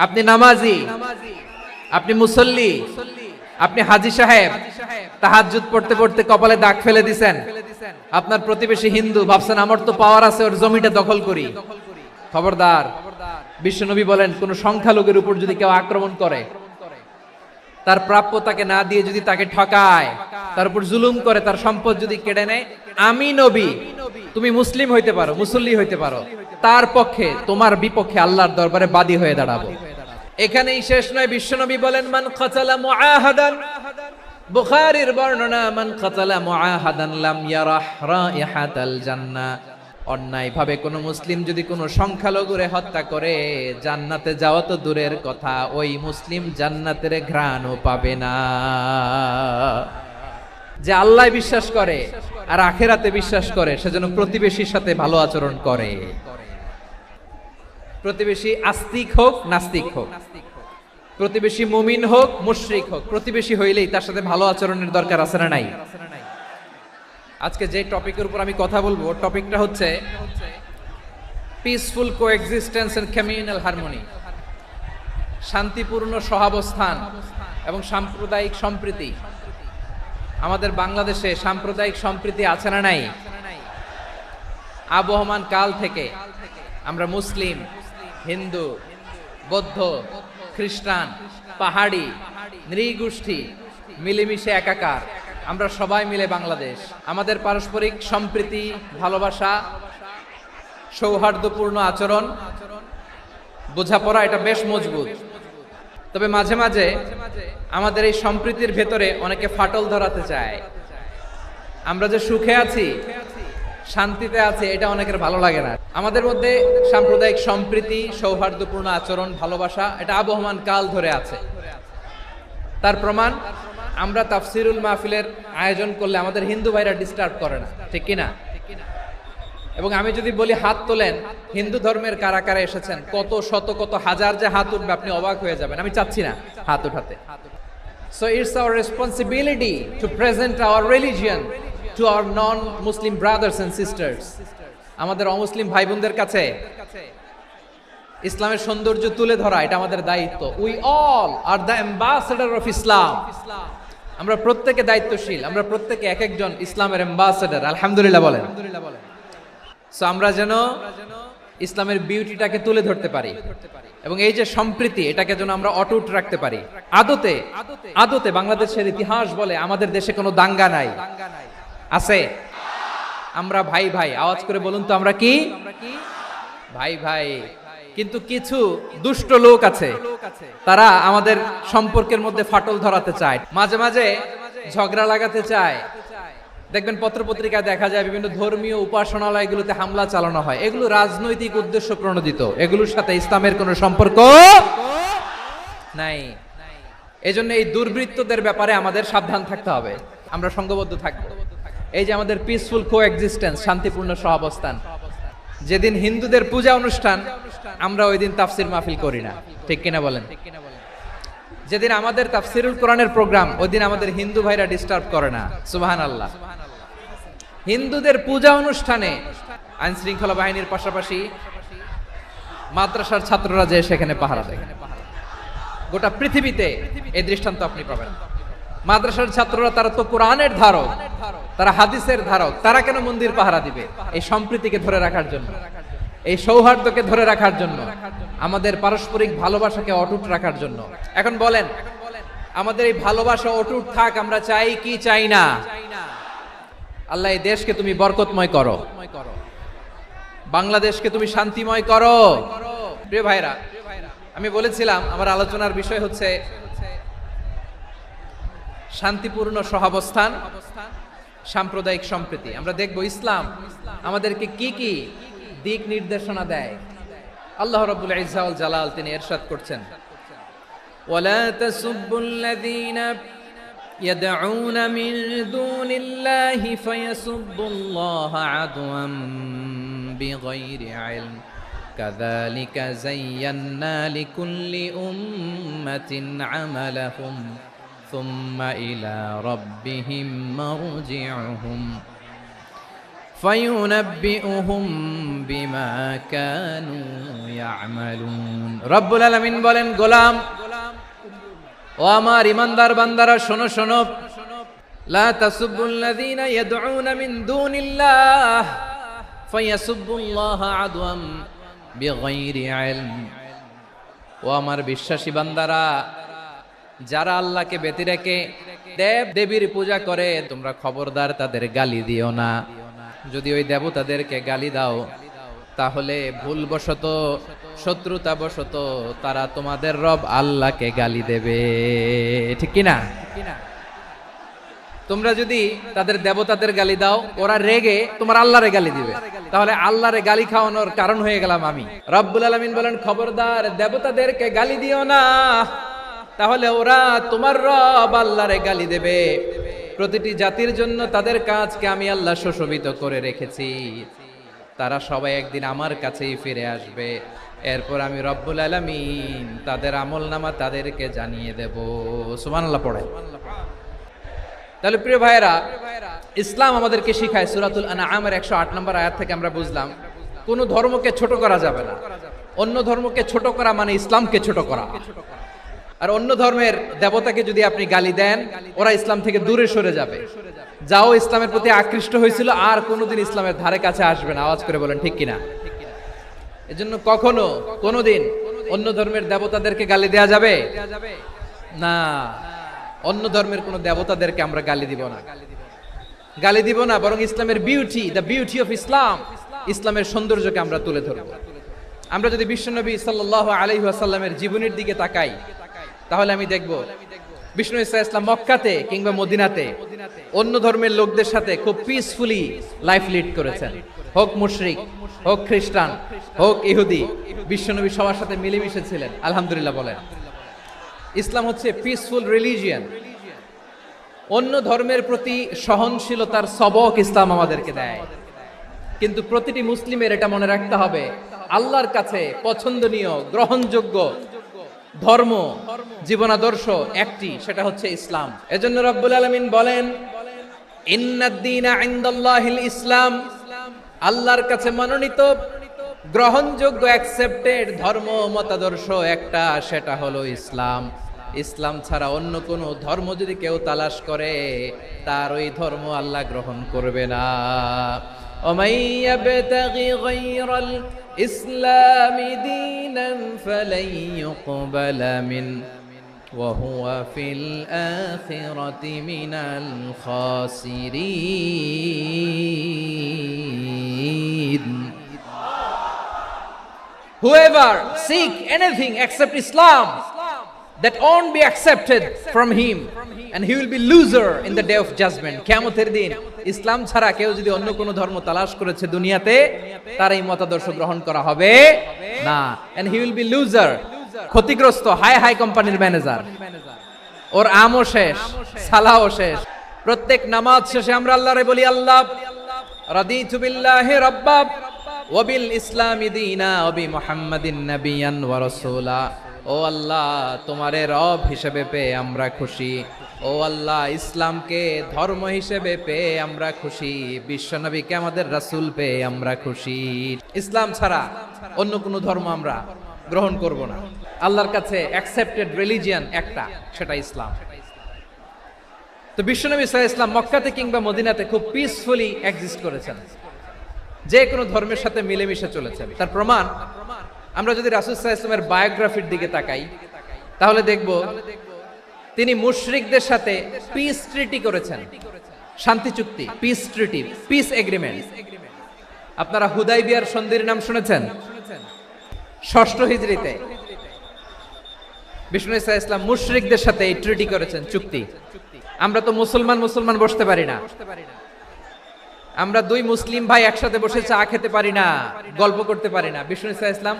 আপনি নামাজি, আপনি মুসল্লি, আপনি হাজী সাহেব, তাহাজ্জুদ পড়তে পড়তে কপালে দাগ ফেলে দিছেন। আপনার প্রতিবেশী হিন্দু, ভাবছেন আমার তো পাওয়ার আছে, ওর জমিটা দখল করি। খবরদার। বিশ্বনবী বলেন, কোন সংখ্যালঘুর উপর যদি কেউ আক্রমণ করে, তার প্রাপ্য তাকে না দিয়ে যদি তাকে ঠকায়, তার উপর জুলুম করে, তার সম্পদ যদি কেড়ে নেয়, আমি নবী, তুমি মুসলিম হইতে পারো, মুসল্লি হইতে পারো, তার পক্ষে তোমার বিপক্ষে আল্লাহর দরবারে বাদী হয়ে দাঁড়াবো। এখানেই শেষ নয়, বিশ্বনবী বলেন, মান কাতালা মুআহাদান, বুখারীর বর্ণনা, মান কাতালা মুআহাদান লাম ইয়ারাহ রাইহাতাল জান্নাহ। অন্যায় ভাবে কোন মুসলিম যদি কোন সংখ্যালঘুরে হত্যা করে, জান্নাতে যাওয়া তো দূরের কথা, ওই মুসলিম জান্নাতের ঘ্রাণও পাবে না। যে আল্লাহ বিশ্বাস করে আর আখিরাতে বিশ্বাস করে, সেজন্য প্রতিবেশীর সাথে ভালো আচরণ করে। প্রতিবেশী আস্তিক হোক নাস্তিক হোক, প্রতিবেশী মুমিন হোক মুশরিক হোক, প্রতিবেশী হইলেই তার সাথে ভালো আচরণের দরকার আছে না নাই? আজকে যে টপিকের উপর আমি কথা বলবো, টপিকটা হচ্ছে peaceful coexistence and communal harmony, শান্তিপূর্ণ সহাবস্থান এবং সাম্প্রদায়িক সম্প্রীতি। আমাদের বাংলাদেশে সাম্প্রদায়িক সম্প্রীতি আছে না নাই? আবহমান কাল থেকে আমরা মুসলিম, হিন্দু, বৌদ্ধ, খ্রিস্টান, পাহাড়ি, নৃগোষ্ঠী মিলেমিশে একাকার, আমরা সবাই মিলে বাংলাদেশ। আমাদের পারস্পরিক সম্প্রীতি, ভালোবাসা, সৌহার্দ্যপূর্ণ আচরণ, বোঝাপড়া, এটা বেশ মজবুত। তবে মাঝে মাঝে আমাদের এই সম্প্রীতির ভেতরে অনেকে ফাটল ধরাতে চায়। আমরা যে সুখে আছি, শান্তিতে আছি, এটা অনেকের ভালো লাগে না। আমাদের মধ্যে সাম্প্রদায়িক সম্প্রীতি, সৌহার্দ্যপূর্ণ আচরণ, ভালোবাসা, এটা আবহমান কাল ধরে আছে। তার প্রমাণ, আমরা তাফসিরুল মাহফিলের আয়োজন করলে আমাদের হিন্দু ভাইরা ডিস্টার্ব করে না, ঠিক কিনা? এবং আমি যদি বলি হাত তোলেন, হিন্দু ধর্মের কারা কারা এসেছেন, কত শত কত হাজার যে হাত উঠবে, আপনি অবাক হয়ে যাবেন। আমি চাচ্ছি না হাত উঠাতে। So it's our responsibility to present our religion to our non-Muslim brothers and sisters. আমাদের অমুসলিম ভাই বোনদের কাছে ইসলামের সৌন্দর্য তুলে ধরা, এটা আমাদের দায়িত্ব। We all are the ambassador of Islam. আমরা প্রত্যেকে দায়িত্বশীল, আমরা প্রত্যেকে এক একজন ইসলামের অ্যাম্বাসেডর। আলহামদুলিল্লাহ বলেন। সো আমরা যেন ইসলামের বিউটিটাকে তুলে ধরতে পারি এবং এই যে সম্প্রীতি, এটাকে যেন আমরা অটুট রাখতে পারি। আদতে আদতে বাংলাদেশের ইতিহাস বলে আমাদের দেশে কোনো দাঙ্গা নাই, আছে? আমরা ভাই ভাই, আওয়াজ করে বলুন তো, আমরা কি ভাই ভাই? কিন্তু কিছু দুষ্ট লোক আছে, তারা আমাদের সম্পর্কের মধ্যে ফাটল ধরাতে চায়, মাঝে মাঝে ঝগড়া লাগাতে চায়। দেখবেন পত্রপত্রিকায় দেখা যায় বিভিন্ন ধর্মীয় উপাসনালয়গুলোতে হামলা চালানো হয়। এগুলো রাজনৈতিক উদ্দেশ্য প্রণোদিত, এগুলোর সাথে ইসলামের কোনো সম্পর্ক নাই। এজন্য এই দুর্বৃত্তদের ব্যাপারে আমাদের সাবধান থাকতে হবে, আমরা সংঘবদ্ধ থাকবো। এই যে আমাদের পিসফুল কোএক্সিস্টেন্স, শান্তিপূর্ণ সহাবস্থান, যেদিন হিন্দুদের পূজা অনুষ্ঠান, আমরা ওই দিন তাফসির মাহফিল করি না, ঠিক কিনা বলেন? যেদিন আমাদের তাফসিরুল কোরআনের প্রোগ্রাম, ওই দিন আমাদের হিন্দু ভাইরা ডিস্টার্ব করে না। সুবহানাল্লাহ। হিন্দুদের পূজা অনুষ্ঠানে আইন শৃঙ্খলা বাহিনীর পাশাপাশি মাদ্রাসার ছাত্ররা যে সেখানে পাহারা দেয়। গোটা পৃথিবীতে এই দৃষ্টান্ত আপনি পাবেন। মাদ্রাসার ছাত্ররা, তারা তো কোরআনের ধারক, তারা হাদিসের ধারক, তারা কেন মন্দির পাহারা দিবে? এই সম্প্রীতিকে ধরে রাখার জন্য, এই সৌহার্দ্যকে ধরে রাখার জন্য, আমাদের পারস্পরিক ভালোবাসাকে অটুট রাখার জন্য। এখন বলেন, আমাদের এই ভালোবাসা অটুট থাক, আমরা চাই কি চাই না? আল্লাহ এই দেশকে তুমি বরকতময় করো, বাংলাদেশকে তুমি শান্তিময় করো। প্রিয় ভাইরা, আমি বলেছিলাম আমার আলোচনার বিষয় হচ্ছে শান্তিপূর্ণ সহাবস্থান, সাম্প্রদায়িক সম্প্রীতি। আমরা দেখব ইসলাম আমাদেরকে কি কি দিক নির্দেশনা দেয়। আল্লাহ রাব্বুল ইজ্জা ওয়াল জালাল তিনি ইরশাদ করছেন, ওয়ালা তাসুবুল্লাযীনা ইয়াদউনা মিন দুনিল্লাহি ফায়াসুবুল্লাহা আদওয়াম বিগাইরি ইলম কাযালিকা যায়্যান্না লিকুল্লি উম্মাতিন আমালাহুম সুম্মা ইলা রাব্বিহিম মারজিউহুম ফায়ুনাব্বিউহুম বিমা কানু ইয়ামালুন। রব্বুল আলামিন বলেন, গোলাম ও আমার ইমানদার বান্দারা, শোনো শোনো, লা তাসুবুল্লাযীনা ইয়াদউনা মিন দুনিল্লাহ ফায়াসুবুল্লাহা আদওয়াম বিগাইরি ইলম। ও আমার বিশ্বাসী বান্দারা, যারা আল্লাহকে ব্যতি রেখে দেব দেবীর পূজা করে, তোমরা খবরদার তাদের গালি দিও না। যদি ওই দেবতাদেরকে গালি দাও, তাহলে ভুলবশত, শত্রুতাবশত তারা তোমাদের রব আল্লাহকে গালি দেবে, ঠিক কিনা? তোমরা যদি তাদের দেবতাদের গালি দাও, ওরা রেগে তোমার আল্লাহরে গালি দিবে, তাহলে আল্লাহরে গালি খাওয়ানোর কারণ হয়ে গেলাম আমি। রব্বুল আলামিন বলেন, খবরদার দেবতাদেরকে গালি দিও না, তাহলে ওরা তোমার রব আল্লাহরে গালি দেবে। প্রতিটি জাতির জন্য তাদের কাজকে আমি আল্লাহ সুশোভিত করে রেখেছি, তারা সবাই একদিন আমার কাছেই ফিরে আসবে। এরপর আমি রব্বুল আলামিন তাদের আমলনামা তাদেরকে জানিয়ে দেব। সুবহানাল্লাহ পড়ে। তাহলে প্রিয় ভাইয়েরা, ইসলাম আমাদেরকে শিখায়, সূরাতুল আনআমের 108 নম্বর আয়াত থেকে আমরা বুঝলাম, কোন ধর্মকে ছোট করা যাবে না। অন্য ধর্মকে ছোট করা মানে ইসলামকে ছোট করা। আর অন্য ধর্মের দেবতাকে যদি আপনি গালি দেন, ওরা ইসলাম থেকে দূরে সরে যাবে। যাও ইসলামের প্রতি আকৃষ্ট হয়েছিল, আর কোনোদিন ইসলামের ধারে কাছে আসবে না। আওয়াজ করে বলেন ঠিক কিনা? এজন্য কখনো কোনোদিন অন্য ধর্মের দেবতাদেরকে গালি দেয়া যাবে না। অন্য ধর্মের কোন দেবতাদেরকে আমরা গালি দিব না, গালি দিব না, বরং ইসলামের beauty, the beauty of Islam, ইসলামের সৌন্দর্যকে আমরা তুলে ধরব। আমরা যদি বিশ্বনবী সাল্লাল্লাহু আলাইহি ওয়াসাল্লামের জীবনের দিকে তাকাই, তাহলে আমি দেখব বিষ্ণু ইসলাম মক্কাতে কিংবা মদিনাতে অন্য ধর্মের লোকদের সাথে খুব পিসফুলি লাইফ লিড করেছেন। হোক মুশরিক, হোক খ্রিস্টান, হোক ইহুদি, বিশ্বনবী সবার সাথে মিলেমিশে ছিলেন। আলহামদুলিল্লাহ বলেন। ইসলাম হচ্ছে পিসফুল রিলিজিয়ান। অন্য ধর্মের প্রতি সহনশীলতার সবক ইসলাম আমাদেরকে দেয়। কিন্তু প্রতিটি মুসলিমের এটা মনে রাখতে হবে, আল্লাহর কাছে পছন্দনীয়, গ্রহণযোগ্য ধর্ম, জীবনাদর্শ একটি, সেটা হচ্ছে ইসলাম। এজন্য রব্বুল আলামিন বলেন, ইন্নাদ-দীনা ইনদাল্লাহিল ইসলাম, আল্লাহর কাছে মনোনীত, গ্রহণযোগ্য, অ্যাকসেপ্টেড ধর্ম, মতাদর্শ একটা, সেটা হলো ইসলাম। ইসলাম ছাড়া অন্য কোন ধর্ম যদি কেউ তালাশ করে, তার ওই ধর্ম আল্লাহ গ্রহণ করবে না। ওমাই ইয়াবতাগি গায়রাল ইসলামি দীনান ফালাই ইউকবালা মিন ওয়া হুয়া ফিল আখিরাতি মিনাল খাসিরিন। Whoever seek anything except Islam, that won't be accepted from him, and he will be loser in the day of judgment. কিয়ামতের দিন ইসলাম ছাড়া কেউ যদি অন্য কোন ধর্ম তালাশ করেছে দুনিয়াতে, তার এই মতাদর্শ গ্রহণ করা হবে না, and he will be loser, ক্ষতিগ্রস্ত, হাই কোম্পানির ম্যানেজার। ওর আমও শেষ, সালাও শেষ। প্রত্যেক নামাজ শেষে আমরা আল্লাহরে বলি, আল্লাহ রাদিতু বিল্লাহি রাব্বা ওয়া বিল ইসলামি দীনা ওয়া বি মুহাম্মাদিন নাবিয়ান ওয়া রাসূলা। ও আল্লাহ, তোমারে রব হিসেবে পেয়ে আমরা খুশি। ও আল্লাহ, ইসলামকে ধর্ম হিসেবে পেয়ে আমরা খুশি। বিশ্বনবীকে আমাদের রাসূল পেয়ে আমরা খুশি। ইসলাম ছাড়া অন্য কোনো ধর্ম আমরা গ্রহণ করব না। আল্লাহর কাছে অ্যাকসেপ্টেড রিলিজিয়ান একটা, সেটা ইসলাম। তো বিশ্বনবী সাল্লাল্লাহু আলাইহি ওয়াসাল্লাম মক্কাতে কিংবা মদিনাতে খুব পিসফুলি এক্সিস্ট করেছেন, যে কোনো ধর্মের সাথে মিলেমিশে চলেছেন। তার প্রমাণ আমরা যদি রাসূল সাল্লাল্লাহু আলাইহি ওয়াসাল্লামের বায়োগ্রাফির দিকে তাকাই, তাহলে দেখব তিনি মুশরিকদের সাথে পিস ট্রিটি করেছেন, শান্তি চুক্তি, পিস ট্রিটি, পিস এগ্রিমেন্ট। আপনারা হুদাইবিয়ার সন্ধির নাম শুনেছেন? 6ষ্ঠ হিজরিতে বিষ্ণু সাল্লাল্লাহু আলাইহি ওয়াসাল্লাম মুশরিকদের সাথে এই ট্রিটি করেছেন, চুক্তি। আমরা তো মুসলমান বসতে পারি না, আমরা দুই মুসলিম ভাই একসাথে বসে চা খেতে পারি না, গল্প করতে পারি না। বিষ্ণু সাল্লাল্লাহু আলাইহি ওয়াসাল্লাম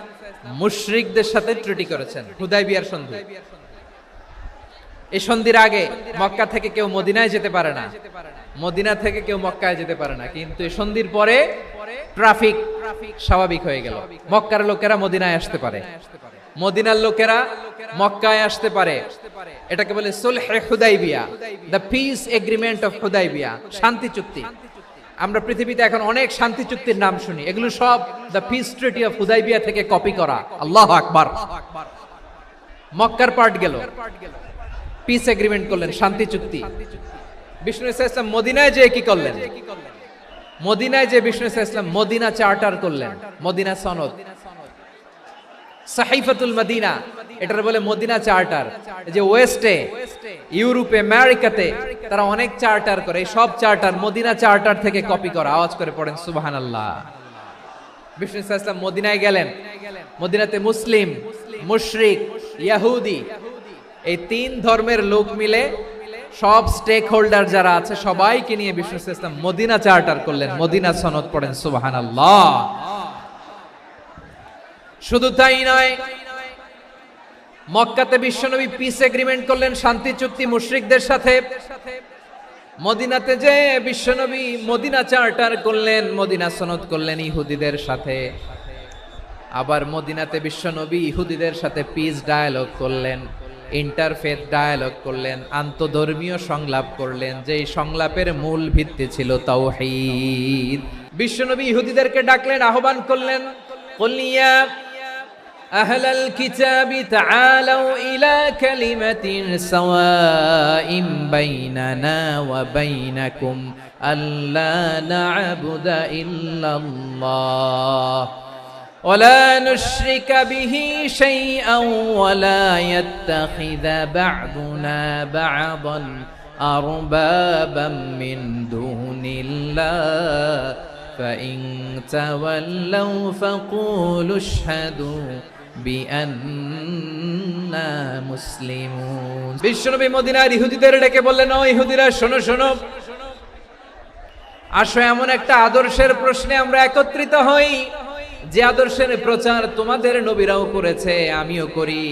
মুশরিকদের সাথে ট্রিটি করেছেন, হুদাইবিয়ার সন্ধি। এই সন্ধির আগে মক্কা থেকে কেউ মদিনায় যেতে পারে না, মদিনা থেকে কেউ মক্কায় যেতে পারে না। কিন্তু এই সন্ধির পরে ট্রাফিক স্বাভাবিক হয়ে গেল। মক্কার লোকেরা মদিনায় আসতে পারে, মদিনার লোকেরা মক্কায় আসতে পারে। এটাকে বলে সুলহে হুদাইবিয়া, the peace agreement of Hudaybiyyah, শান্তি চুক্তি। আমরা পৃথিবীতে এখন অনেক শান্তি চুক্তির নাম শুনি, এগুলো সব the piece treaty of Hudaibiya থেকে কপি করা। আল্লাহু আকবার। মক্কার পার্ট গেল, পিস এগ্রিমেন্ট করলেন, শান্তি চুক্তি। বিষ্ণু ইসলাম মদিনায় যে কি করলেন? মদিনায় যে বিষ্ণু ইসলাম মদিনা চার্টার করলেন, মদিনা সনদ, সাহিফাতুল মদিনা, এটার বলে মদিনা চার্টার। যে ওয়েস্টে, ইউরোপে, আমেরিকাতে তারা অনেক চার্টার করে, এই সব চার্টার মদিনা চার্টার থেকে কপি করা। আওয়াজ করে পড়েন সুবহানাল্লাহ। বিষ্ণু ইসলাম মদিনায় গেলেন, মদিনাতে মুসলিম, মুশরিক, ইহুদি, এই তিন ধর্মের লোক মিলে সব স্টেক হোল্ডার যারা আছে সবাইকে নিয়ে বিষ্ণু ইসলাম মদিনা চার্টার করলেন, মদিনা সনদ। পড়েন সুবহানাল্লাহ। শুধু তাই নয়, মক্কাতে বিশ্বনবী পিস এগ্রিমেন্ট করলেন, শান্তি চুক্তি মুশরিকদের সাথে। মদিনাতে যে বিশ্বনবী মদিনা চার্টার করলেন, মদিনা সনদ করলেন ইহুদিদের সাথে। আবার মদিনাতে বিশ্বনবী ইহুদিদের সাথে পিস ডায়ালগ করলেন, ইন্টারফেথ ডায়ালগ করলেন, আন্তধর্মীয় সংলাপ করলেন, যেই সংলাপের মূল ভিত্তি ছিল তাওহীদ। বিশ্বনবী ইহুদিদেরকে ডাকলেন, আহ্বান করলেন, কুল ইয়া আহলাল কিতাবি তাআলাউ ইলা কালিমাতিন সাওয়াইন বাইনানা ওয়া বাইনাকুম আল্লা না'বুদা ইল্লাল্লাহ ওয়ালা নুশরিকা বিহি শাইআন ওয়ালা ইয়াত্তাখিযা বা'দুনা বা'দান আরবাবাম মিন দুনিল্লাহ فإن تولوا فقولوا اشهدوا بأننا مسلمون। বিশ্বনবী মদিনার ইহুদিদের ডেকে বললেন, ও ইহুদিরা, শোনো শোনো, আসো এমন একটা আদর্শের প্রশ্নে আমরা একত্রিত হই, যে আদর্শের প্রচার তোমাদের নবীরাও করেছে, আমিও করি,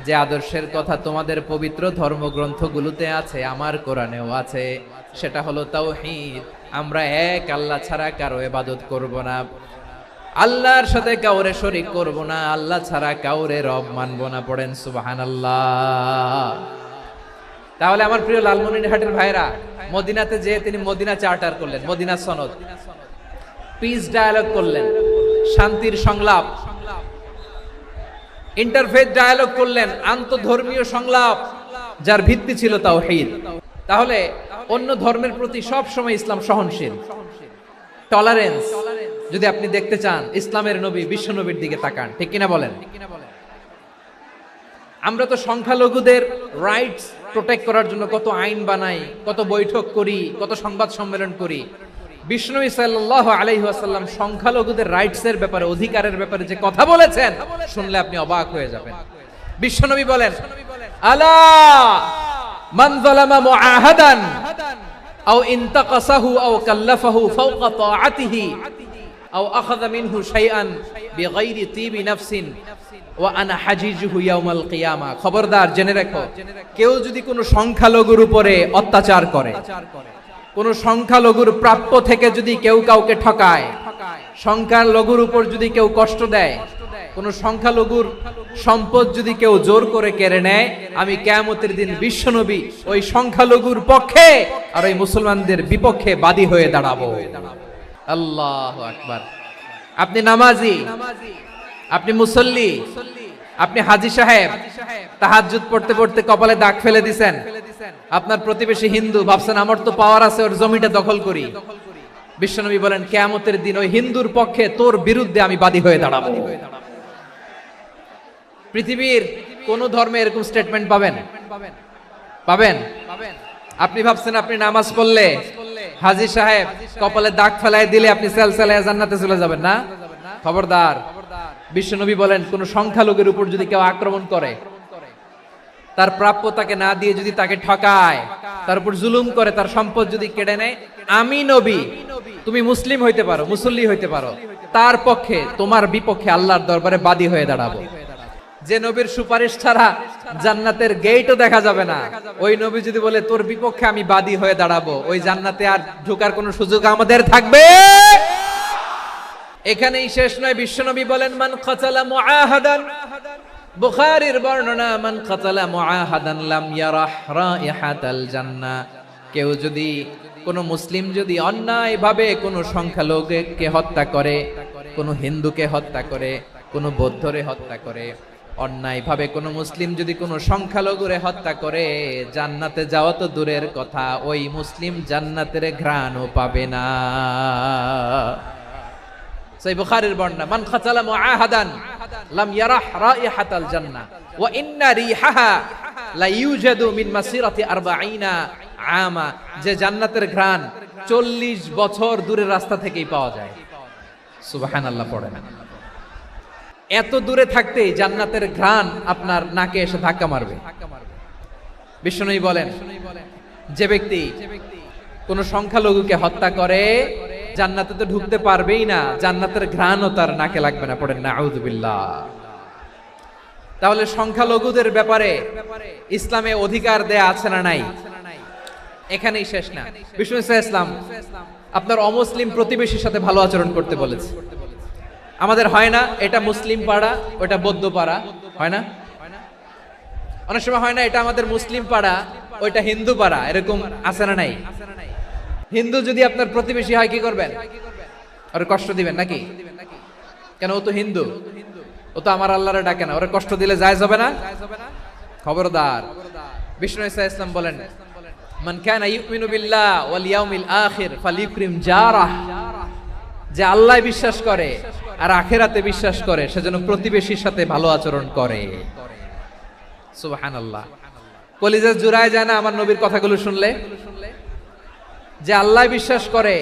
যে আদর্শের কথা তোমাদের পবিত্র ধর্মগ্রন্থগুলোতে আছে, আমার কোরআনেও আছে, সেটা হলো তাওহীদ। আমরা এক আল্লাহ ছাড়া কারো ইবাদত করব না, আল্লাহর সাথে কাউরে শরীক করব না, আল্লাহ ছাড়া কাউরে রব মানব না। পড়েন সুবহানাল্লাহ। তাহলে আমার প্রিয় লালমনিরহাটের ভাইরা, মদিনাতে যে তিনি মদিনা চার্টার করলেন, মদিনা সনদ, পিস ডায়ালগ করলেন, শান্তির সংলাপ, ইন্টারফেথ ডায়ালগ করলেন, আন্তধর্মীয় সংলাপ, যার ভিত্তি ছিল তাওহীদ। তাহলে অন্য ধর্মের প্রতি সব সময় ইসলাম সহনশীল, টলারেন্স। যদি আপনি দেখতে চান ইসলামের নবী বিশ্ব নবীর দিকে তাকান, ঠিক কিনা বলেন? আমরা তো সংখ্যালঘুদের রাইটস প্রোটেক্ট করার জন্য কত আইন বানাই, কত বৈঠক করি, কত সংবাদ সম্মেলন করি। বিষ্ণু সাল্লাল্লাহু আলাইহি ওয়াসাল্লাম সংখ্যালঘুদের রাইটস এর ব্যাপারে, অধিকারের ব্যাপারে যে কথা বলেছেন, শুনলে আপনি অবাক হয়ে যাবেন। বিশ্বনবী বলেন, আলা মান যালামা মুআহাদান আও ইনতাকাসাহু আও কাল্লাফাহু ফাওকা তাআতিহি আও আখাযা মিনহু শাইআন বিগাইরি তিবি নাফসিন ওয়া আনা হাজিজুহু ইয়াউমাল কিয়ামা। খবরদার, জেনে রাখো, কেউ যদি কোনো সংখ্যালঘুর উপরে অত্যাচার করে, কোন সংখ্যালঘুর প্রাপ্য থেকে যদি কেউ কাউকে ঠকায়, সংখ্যালঘুর উপর যদি কেউ কষ্ট দেয়, কোন সংখ্যালঘুর সম্পদ যদি কেউ জোর করে কেড়ে নেয়, আমি কিয়ামতের দিন বিশ্বনবী ওই সংখ্যালঘুর পক্ষে আর ওই মুসলমানদের বিপক্ষে বাদী হয়ে দাঁড়াবো। আল্লাহু আকবার। আপনি নামাজি, আপনি মুসল্লি, আপনি হাজী সাহেব, তাহাজ্জুদ পড়তে পড়তে কপালে দাগ ফেলে দিছেন, আপনার প্রতিবেশী হিন্দু, ভাবছেন আমার তো পাওয়ার আছে, ওর জমিটা দখল করি। বিশ্বনবী বলেন, কিয়ামতের দিন ওই হিন্দুর পক্ষে তোর বিরুদ্ধে আমি বাদী হয়ে দাঁড়াবো। পৃথিবীর কোন ধর্মে এরকম স্টেটমেন্ট পাবেন? পাবেন? আপনি ভাবছেন আপনি নামাজ পড়লে হাজী সাহেব কপালে দাগ ফেলাই দিলে আপনি সেলসেলায় জান্নাতে চলে যাবেন না? খবরদার। বিশ্বনবী বলেন, কোন সংখ্যালঘুর উপর যদি কেউ আক্রমণ করে, তার প্রাপ্য তাকে না দিয়ে যদি তাকে ঠকায়, তার উপর জুলুম করে, তার সম্পদ যদি কেড়ে নেয়, আমি নবী, তুমি মুসলিম হইতে পারো, মুসল্লি হইতে পারো, তার পক্ষে, তোমার বিপক্ষে আল্লাহর দরবারে বাদী হয়ে দাঁড়াবো। যে নবীর সুপারিশ ছাড়া জান্নাতের গেটও দেখা যাবে না, ওই নবী যদি বলে তোর বিপক্ষে আমি বাদী হয়ে দাঁড়াবো, ওই জান্নাতে আর ঢোকার কোনো সুযোগ আমাদের থাকবে? এখানেই শেষ নয়। বিশ্বনবী বলেন, মান কাতালা মুআহাদান, বুখারীর বর্ণনা, মান কাতালা মুআহাদান লাম ইয়ারাহ রাইহাতাল জান্নাহ। কেউ যদি কোনো মুসলিম যদি অন্যায়ভাবে কোনো সংখ্যালঘুকে হত্যা করে, কোনো হিন্দুকে হত্যা করে, কোনো বৌদ্ধরে হত্যা করে, অন্যায়ভাবে কোনো মুসলিম যদি কোনো সংখ্যালঘুরে হত্যা করে, জান্নাতে যাওয়া তো দূরের কথা, ওই মুসলিম জান্নাতের ঘ্রাণও পাবে না। সহিহ বুখারীর বর্ণনা, মান খাতালা মুআহাদান লাম ইয়ারাহ রাইহাতাল জান্নাহ ওয়া ইন্না রিহাহা লা ইউজাদু মিন মাসিরাতি 40 আমা, যে জান্নাতের ঘ্রাণ 40 বছর দূরের রাস্তা থেকেই পাওয়া যায়। সুবহানাল্লাহ পড়েন। এত দূরে থাকতেই জান্নাতের ঘ্রাণ আপনার নাকে এসে ধাক্কা মারবে। বিষ্ণুই বলেন, যে ব্যক্তি কোন সংখ্যালঘুকে হত্যা করে জান্নাতে তো ঢুকতে পারবেই না, জান্নাতের ঘ্রাণও তার নাকে লাগবে না। পড়েন নাউযুবিল্লাহ। তাহলে সংখ্যালঘুদের ব্যাপারে ইসলামে অধিকার দেয়া আছে না নাই? এখানেই শেষ না। বিষ্ণু ইসলাম আপনার অমুসলিম প্রতিবেশীর সাথে ভালো আচরণ করতে বলেছে। আমাদের হয় না এটা মুসলিম পাড়া ওটা বৌদ্ধ পাড়া, হয় না? অনেক সময় হয় না এটা আমাদের মুসলিম পাড়া ওইটা হিন্দু পাড়া, এরকম আছে না নাই? হিন্দু যদি আপনার প্রতিবেশী হয় কি করবেন? ওরে কষ্ট দিবেন নাকি? কেন? ও তো হিন্দু, ও তো আমার আল্লাহরে ডাকে না, ওরে কষ্ট দিলে জায়েজ হবে না? খবরদার। বিষ্ণু ইসলাম বলেন, মান কানা ইউমিনু বিল্লাহ ওয়াল ইয়াউমিল আখির ফালিউকরিম জারাহ, যে আল্লাহ বিশ্বাস করে আর আখিরাতে বিশ্বাস করে সেজন্য প্রতিবেশীর সাথে ভালো আচরণ করে। সুবহানাল্লাহ। কলিজা জুড়ায় যায় না আমার নবীর কথাগুলো শুনলে? যে আল্লাহ বিশ্বাস করে,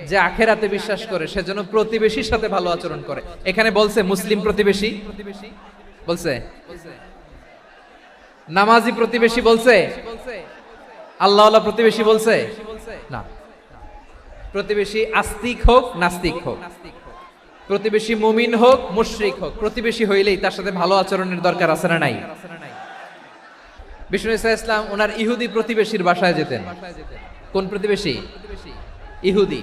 যে আখিরাতে বিশ্বাস করে সেজন্য প্রতিবেশীর সাথে ভালো আচরণ করে। এখানে বলছে মুসলিম প্রতিবেশী বলছে, নামাজি প্রতিবেশী বলছে, আল্লাহওয়ালা প্রতিবেশী বলছে না। প্রতিবেশী আস্তিক হোক নাস্তিক হোক, প্রতিবেশী মুমিন হোক মুশরিক হোক, প্রতিবেশী হইলেই তার সাথে ভালো আচরণের দরকার আছে না নাই? বিষ্ণু ইসলাম ওনার ইহুদি প্রতিবেশীর বাসায় যেতেন। কোন প্রতিবেশী? ইহুদি।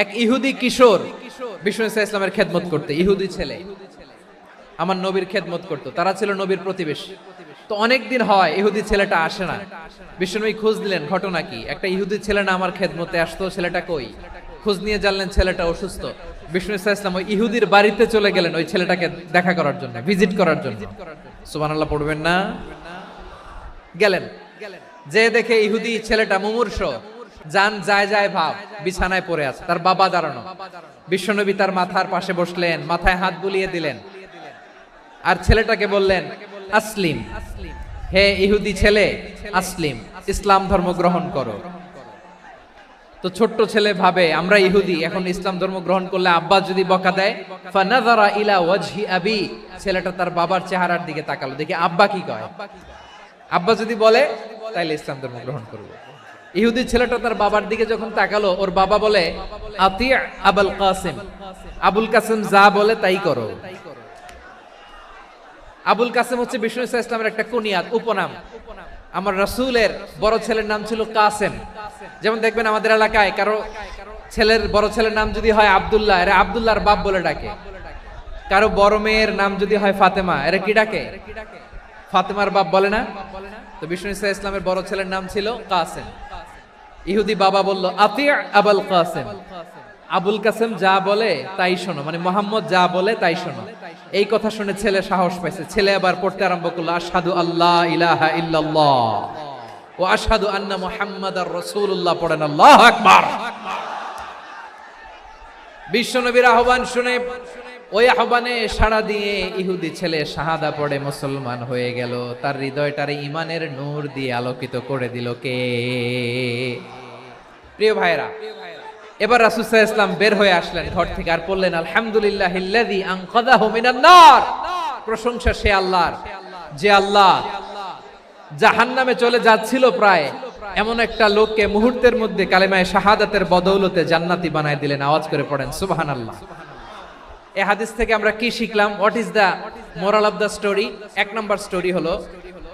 এক ইহুদি কিশোর বিষ্ণু ইসলামের খেদমত করতে, ইহুদি ছেলে আমার নবীর খেদমত করতো, তারা ছিল নবীর প্রতিবেশী। তো অনেকদিন হয় ইহুদি ছেলেটা আসে না। বিষ্ণুনবী খোঁজ দিলেন ঘটনা কি, একটা ইহুদি ছেলে না আমার খেদমতে আসতো, ছেলেটা কই? খোঁজ নিয়ে জানলেন ছেলেটা অসুস্থ। বিষ্ণু ইসলাম ওই ইহুদির বাড়িতে চলে গেলেন ওই ছেলেটাকে দেখা করার জন্য, ভিজিট করার জন্য। সুবহানাল্লাহ পড়বেন না? গেলেন, যে দেখে ইহুদি ছেলেটা মুমূর্ষ, জান যায় যায় ভাব, বিছানায় পড়ে আছে, তার বাবা দাঁড়ানো। বিশ্বনবী তার মাথার পাশে বসলেন, মাথায় হাত বুলিয়ে দিলেন আর ছেলেটাকে বললেন, আসলিম, হে ইহুদি ছেলে, আসলিম, ইসলাম ধর্ম গ্রহণ করো। তো ছোট্ট ছেলে ভাবে আমরা ইহুদি, এখন ইসলাম ধর্ম গ্রহণ করলে আব্বা যদি বকা দেয়, ফানাযারা ইলা ওয়াজহি আবি, ছেলেটা তার বাবার চেহারার দিকে তাকালো, দেখি আব্বা কি কয়। আব্বা যদি বলে তাইলে ইসলাম ধর্ম গ্রহণ করব। ইহুদি ছেলেটা তার বাবার দিকে যখন তাকালো, ওর বাবা বলে, আতি আবুল কাসিম, আবুল কাসিম যা বলে তাই করো। আবুল কাসিম হচ্ছে বিষ্ণু ইসলামের একটা কুনিয়াত, উপনাম। আমার রাসূলের বড় ছেলের নাম ছিল কাসেম। যেমন দেখবেন আমাদের এলাকায় কারো ছেলের বড় ছেলের নাম যদি হয় আব্দুল্লাহ, এরা আব্দুল্লাহর বাপ বলে ডাকে। কারো বড় মেয়ের নাম যদি হয় ফাতেমা, এরা কি ডাকে? ফাতেমার বাপ বলে না? তো বিষ্ণু ইসলামের বড় ছেলের নাম ছিল কাসেম। ইহুদি বাবা বলল, আতি আবুল কাসেম, আবুল কাসেম যা বলে তাই শোনো, মানে মোহাম্মদ যা বলে তাই শোনো। এই কথা শুনে ছেলে সাহস পাইছে, ছেলে আবার পড়তে আরম্ভ করলো, আশহাদু আল্লাহ ইলাহা ইল্লাল্লাহ ওয়া আশহাদু আন্না মুহাম্মাদার রাসূলুল্লাহ। পড়েন আল্লাহু আকবার। বিশ্বনবীর আহ্বান শুনে ওই আহ্বানে সাড়া দিয়ে ইহুদি ছেলে শাহাদা পড়ে মুসলমান হয়ে গেল। তার হৃদয়টারে ইমানের নূর দিয়ে আলোকিত করে দিল কে? প্রিয় ভাইরা, এবার রাসূল সাল্লাল্লাহু আলাইহি ওয়াসাল্লাম বের হয়ে আসলেন ঘর থেকে আর বললেন, আলহামদুলিল্লাহিল্লাযী আনকাযাহু মিনান নার, প্রশংসা সে আল্লাহর যে আল্লাহ জাহান্নামে চলে যাচ্ছিল প্রায় এমন একটা লোককে মুহূর্তের মধ্যে কালেমায়ে শাহাদাতের বদৌলতে জান্নাতি বানায় দিলেন। আওয়াজ করে পড়েন সুবহানাল্লাহ। এই হাদিস থেকে আমরা কি শিখলাম? What is the moral of the story? এক নাম্বার স্টোরি হলো,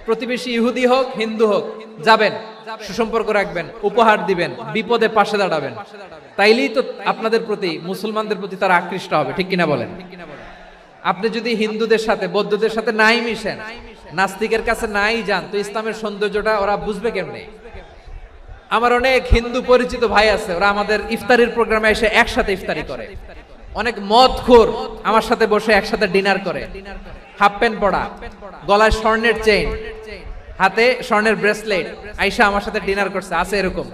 প্রতিবেশী ইহুদি হোক হিন্দু হোক, যাবেন, সুসম্পর্ক রাখবেন, উপহার দিবেন, বিপদে পাশে দাঁড়াবেন, তাইলেই তো আপনাদের প্রতি, মুসলমানদের প্রতি তারা আকৃষ্ট হবে। ঠিক কিনা বলেন? আপনি যদি হিন্দুদের সাথে বৌদ্ধদের সাথে নাই মিশেন, নাস্তিকের কাছে নাই যান, তো ইসলামের সৌন্দর্যটা ওরা বুঝবে কেমনে? আমার অনেক হিন্দু পরিচিত ভাই আছে, ওরা আমাদের ইফতারির প্রোগ্রামে এসে একসাথে ইফতারি করে। অনেক মদখোর আমার সাথে বসে একসাথে ডিনার করে, হাফ প্যান্ট পরা, গলায় স্বর্ণের চেইন, হাতে স্বর্ণের ব্রেসলেট, আইসা আমার সাথে ডিনার করছে, আছে এরকম।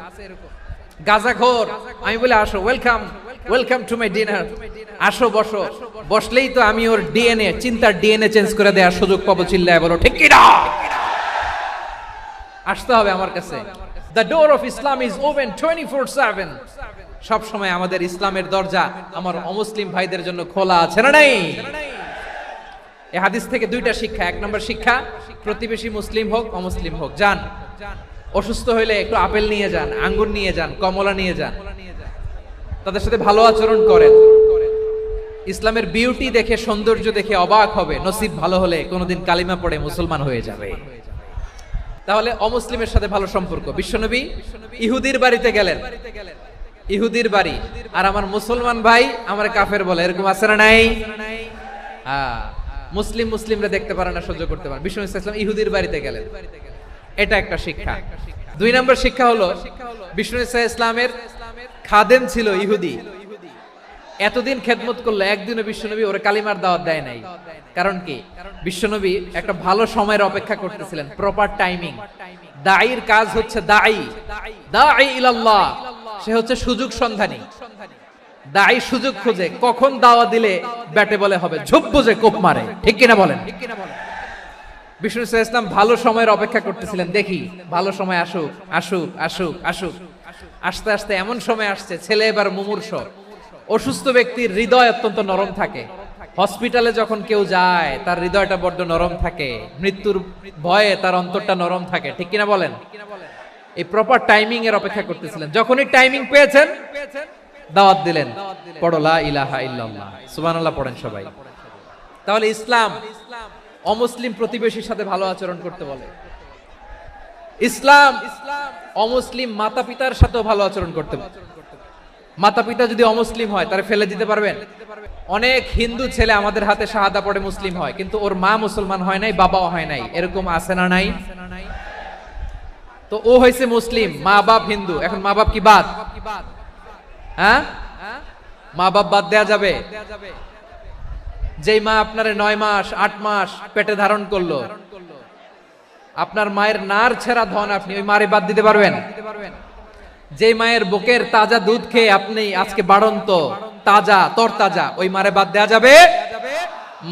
গাঁজাখোর, আমি বলে আসো, welcome welcome to my dinner, আসো বসো। বসলেই তো আমি ওর ডিএনএ, চিন্তার ডিএনএ চেঞ্জ করে দেওয়ার সুযোগ পাবো। চিল্লায় বলো ঠিক কি না? আসতে হবে আমার কাছে। The door of Islam is open 24/7. সব সময় আমাদের ইসলামের দরজা আমার অমুসলিম ভাইদের জন্য খোলা আছে না নাই? এই হাদিস থেকে দুইটা শিক্ষা। এক নম্বর শিক্ষা, প্রতিবেশী মুসলিম হোক অমুসলিম হোক, যান, অসুস্থ হইলে একটু আপেল নিয়ে যান, আঙ্গুর নিয়ে যান, কমলা নিয়ে যান, তাদের সাথে ভালো আচরণ করেন। ইসলামের বিউটি দেখে, সৌন্দর্য দেখে অবাক হবে, নসিব ভালো হলে কোনোদিন কালিমা পড়ে মুসলমান হয়ে যাবে। তাহলে অমুসলিমের সাথে ভালো সম্পর্ক। বিশ্বনবী ইহুদির বাড়িতে গেলেন, ইহুদির বাড়ি, আর আমার মুসলমান ভাই আমার কাফের বলে, এরকম আছে না নাই? মুসলিম মুসলিমরা দেখতে পারে না, সহ্য করতে পারে। বিশ্বনবী সাল্লাল্লাহু আলাইহি ওয়াসাল্লাম ইহুদির বাড়িতে গেলেন, এটা একটা শিক্ষা। দুই নম্বর শিক্ষা হলো, বিশ্বনবী সাল্লাল্লাহু আলাইহি ওয়াসাল্লামের খাদেম ছিল ইহুদি, এতদিন খেদমত করলো, একদিনও বিশ্বনবী ওরে কালিমার দাওয়াত দেয় নাই। কারণ কি? বিশ্বনবী একটা ভালো সময়ের অপেক্ষা করতেছিলেন, প্রপার টাইমিং। দাঈর কাজ হচ্ছে দাঈ ইলাল্লাহ, সে হচ্ছে সুযোগ সন্ধানী। দাঈ সুযোগ খোঁজে, কখন দাওয়াত দিলে ব্যাটে বলে হবে, ঝোপ বুঝে কোপ মারে, ঠিক কিনা বলেন? বিষ্ণু ইসলাম ভালো সময়ের অপেক্ষা করতেছিলেন, দেখি ভালো সময় আসুক আসুক আসুক আসুক। আস্তে আস্তে এমন সময় আসছে, ছেলে এবার মুমূর্ষ, অসুস্থ ব্যক্তির হৃদয় অত্যন্ত নরম থাকে। হসপিটালে যখন কেউ যায় তার হৃদয়টা বড্ড নরম থাকে, মৃত্যুর ভয়ে তার অন্তরটা নরম থাকে, ঠিক কিনা বলেন? এই প্রপার টাইমিং এর অপেক্ষা করতেছিলেন। যখনই টাইমিং পেয়েছেন, দাওয়াত দিলেন, পড়ো লা ইলাহা ইল্লাল্লাহ, সুবহানাল্লাহ পড়েন সবাই। তাহলে ইসলাম অমুসলিম প্রতিবেশীর সাথে ভালো আচরণ করতে বলে। ইসলাম অমুসলিম মাতা পিতার সাথেও ভালো আচরণ করতে বলে। মাতা পিতা যদি অমুসলিম হয়, তারে ফেলে দিতে পারবেন? অনেক হিন্দু ছেলে আমাদের হাতে শাহাদা পড়ে মুসলিম হয়, কিন্তু ওর মা মুসলমান হয় নাই, বাবাও হয় নাই, এরকম আছে না নাই? তো ও হয়েছে মুসলিম, মা বাপ হিন্দু, এখন মা বাপ কি বাদ? হ্যাঁ, মা বাপ বাদ দেয়া যাবে? যেই মা আপনারে 9 মাস 8 মাস পেটে ধারণ করলো, আপনার মায়ের নার ছেঁড়া ধন, আপনি ওই মারে বাদ দিতে পারবেন? যে মায়ের বুকের তাজা দুধ খেয়ে আপনি আজকে বাড়ন্ত তাজা তরতাজা, ওই মারে বাদ দেয়া যাবে?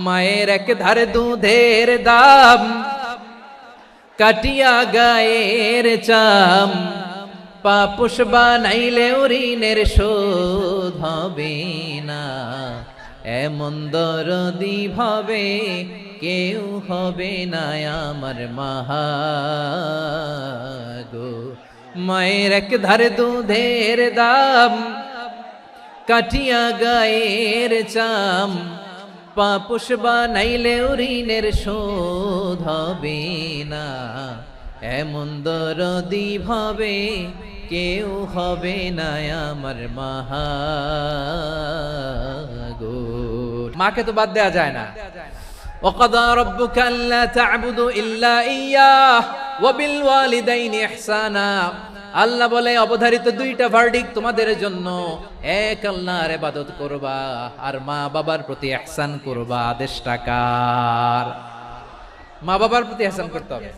মায়ের এক ধারে দুধের দাম, কাটিয়া গায়ের চাম, পাপুষ বানাইলে ঋণের শোধ হবে না, এমন দরদি ভাবে কেউ হবে না আমার মাহা গো। মায়ের এক ধারে দুধের দাম, কাটিয়া গায়ের চাম, পাপুষ বানাইলে ঋণের শোধ হবে না, এমন দরদি ভাবে কেউ হবে না আমার মাহা গো। মাকে তো বাদ দেয়া যায় না। وَقَضَى رَبُّكَ أَلَّا تَعْبُدُوا إِلَّا إِيَّاهُ وَبِالْوَالِدَيْنِ إِحْسَانًا। আল্লাহ বলে, অবধারিত দুইটা ভার্ডিক্ট তোমাদের জন্য, এক আল্লাহর ইবাদত করবা আর মা বাবার প্রতি ইহসান করবা। আদেশটা কার? মা বাবার প্রতি ইহসান করতে হবে।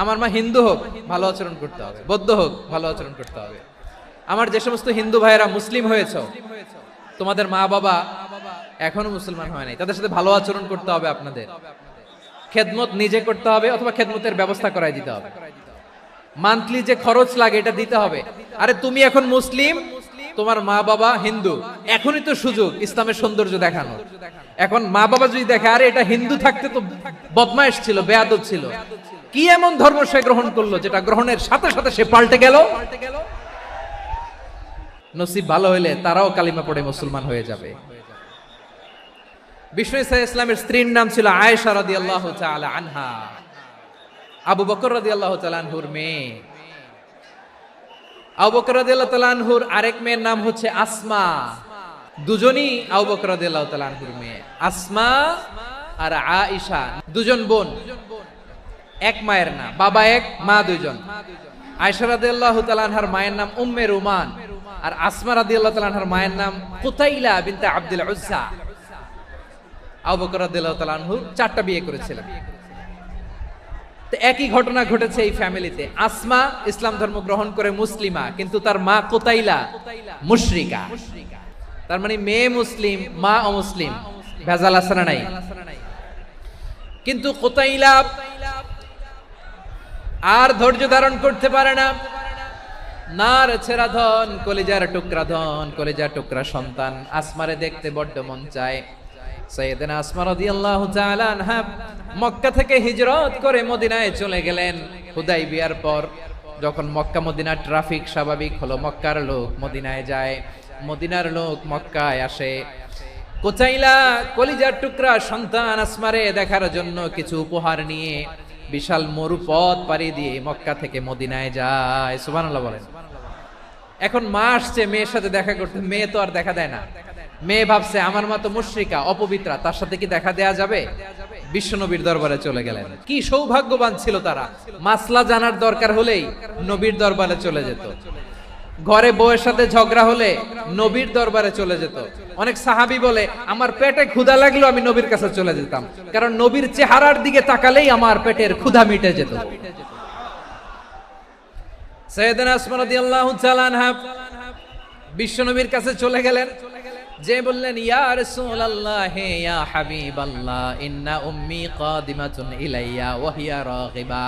আমার মা হিন্দু হোক, ভালো আচরণ করতে হবে, বৌদ্ধ হোক, ভালো আচরণ করতে হবে। আমার যে সমস্ত হিন্দু ভাইয়েরা মুসলিম হয়েছে, তোমাদের মা বাবা এখনো মুসলমান হয় নাই, তাদের সাথে ভালো আচরণ করতে হবে। আপনাদের খেদমত নিজে করতে হবে, অথবা খেদমতের ব্যবস্থা করাই দিতে হবে। মান্থলি যে খরচ লাগে এটা দিতে হবে। আরে তুমি এখন মুসলিম, তোমার মা বাবা হিন্দু, এখনই তো সুযোগ ইসলামের সৌন্দর্য দেখানো। এখন মা বাবা যদি দেখে, আরে এটা হিন্দু থাকতে তো বদমাইশ ছিল, বেয়াদব ছিল, কি এমন ধর্ম সে গ্রহণ করলো যেটা গ্রহণের সাথে সাথে সে পাল্টে গেল, নসিব ভালো হইলে তারাও কালিমা পড়ে মুসলমান হয়ে যাবে। বিষ্ণু ইসলামের স্ত্রীর নাম ছিল আয়েশা রাদিয়াল্লাহু তাআলা আনহা, আবু বকর রাদিয়াল্লাহু তাআলা আনহুর মেয়ে। আবু বকর রাদিয়াল্লাহু তাআলা আনহুর আরেক মেয়ের নাম হচ্ছে আসমা। দুজনই আবু বকর রাদিয়াল্লাহু তাআলা আনহুর মেয়ে। আসমা আর আয়েশা দুজন বোন, এক মায়ের না, বাবা এক মা দুইজন। আয়েশা রাদিয়াল্লাহু তাআলা আনহার মায়ের নাম উম্মে রুমান, আর আসমা রাদিয়াল্লাহু তাআলা আনহার মায়ের নাম কুতাইলা বিনতে আব্দুল উজ্জা। আবু বকর রাদিয়াল্লাহু তাআলা আনহু 4টা বিয়ে করেছিলেন। তো একই ঘটনা ঘটেছে এই ফ্যামিলিতে। আসমা ইসলাম ধর্ম গ্রহণ করে মুসলিমা, কিন্তু তার মা কুতাইলা মুশরিকা। তার মানে মেয়ে মুসলিম, মা অমুসলিম। ভেজাল আছে না নাই? কিন্তু কুতাইলা আর ধৈর্য ধারণ করতে পারে না। নার ছেড়া ধন, কলিজার টুকরা ধন, কলিজার টুকরা সন্তান আসমারে দেখতে বড্ড মন চায়। সাইয়েদনা আসমা রাদিয়াল্লাহু তাআলা আনহা মক্কা থেকে হিজরত করে মদিনায় চলে গেলেন হুদাইবিয়ার পর। যখন মক্কা মদিনার ট্রাফিক স্বাভাবিক হলো, মক্কার লোক মদিনায় যায়, মদিনার লোক মক্কায় আসে। কুতাইলা কলিজার টুকরা সন্তান আসমারে দেখার জন্য কিছু উপহার নিয়ে বিশাল মরুপথ পাড়ি দিয়ে মক্কা থেকে মদিনায় যায়। সুবহানাল্লাহ বলেন। এখন মা আসছে মেয়ের সাথে দেখা করতে, মেয়ে তো আর দেখা দেয় না। মেয়ে ভাবছে আমার মা তো মুশরিকা, অপবিত্রা, তার সাথে কি দেখা দেয়া যাবে? বিশ্বনবীর দরবারে চলে গেলেন। কি সৌভাগ্যবান ছিল তারা, মাসলা জানার দরকার হলেই নবীর দরবারে চলে যেত। ঘরে বউয়ের সাথে ঝগড়া হলে নবীর দরবারে চলে যেত। অনেক সাহাবী বলে আমার পেটে ক্ষুধা লাগলো আমি নবীর কাছে চলে যেতাম, কারণ নবীর চেহারার দিকে তাকালেই আমার পেটের ক্ষুধা মিটে যেত। সাইয়েদনা আসমা রাদিয়াল্লাহু তাআলা আনহা বিশ্বনবীর কাছে চলে গেলেন, যে বললেন ইয়া রাসূলুল্লাহ ইয়া হাবিবাল্লাহ ইন্না উম্মি কাদিমাতুন ইলাইয়া ওয়া হিয়া রাগিবা।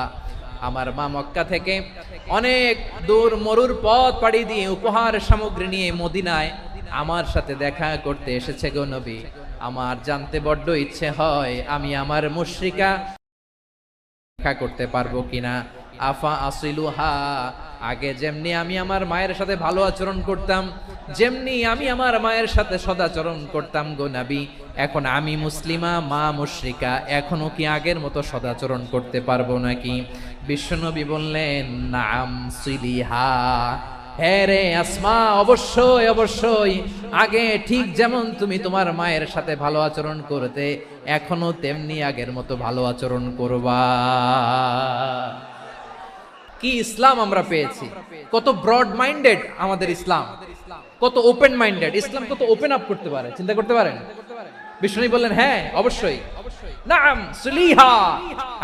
আমার মা মক্কা থেকে অনেক দূর মরুর পথ পাড়ি দিয়ে উপহার সামগ্রী নিয়ে মদিনায় আমার সাথে দেখা করতে এসেছে গো নবী। আমার জানতে বড্ড ইচ্ছে হয় আমি আমার মুশরিকা দেখা করতে পারবো কিনা। আফা আসিলুহা, আগে যেমনি আমি আমার মায়ের সাথে ভালো আচরণ করতাম, যেমনি আমি আমার মায়ের সাথে সদাচরণ করতাম গো নবী, এখন আমি মুসলিমা, মা মুশরিকা, এখনো কি আগের মতো সদাচরণ করতে পারবো নাকি? বিশ্বনবী বললেন নাম সিলিহা, হ্যাঁ রে আসমা, অবশ্যই অবশ্যই, আগে ঠিক যেমন তুমি তোমার মায়ের সাথে ভালো আচরণ করতে, এখনো তেমনি আগের মতো ভালো আচরণ করবা। কি ইসলাম আমরা পেয়েছি! কত ব্রড মাইন্ডেড আমাদের ইসলাম, কত ওপেন মাইন্ডেড ইসলাম, কত ওপেন আপ করতে পারে, চিন্তা করতে পারেন। বিষ্ণু বললেন হ্যাঁ অবশ্যই, নাম সুলিহা,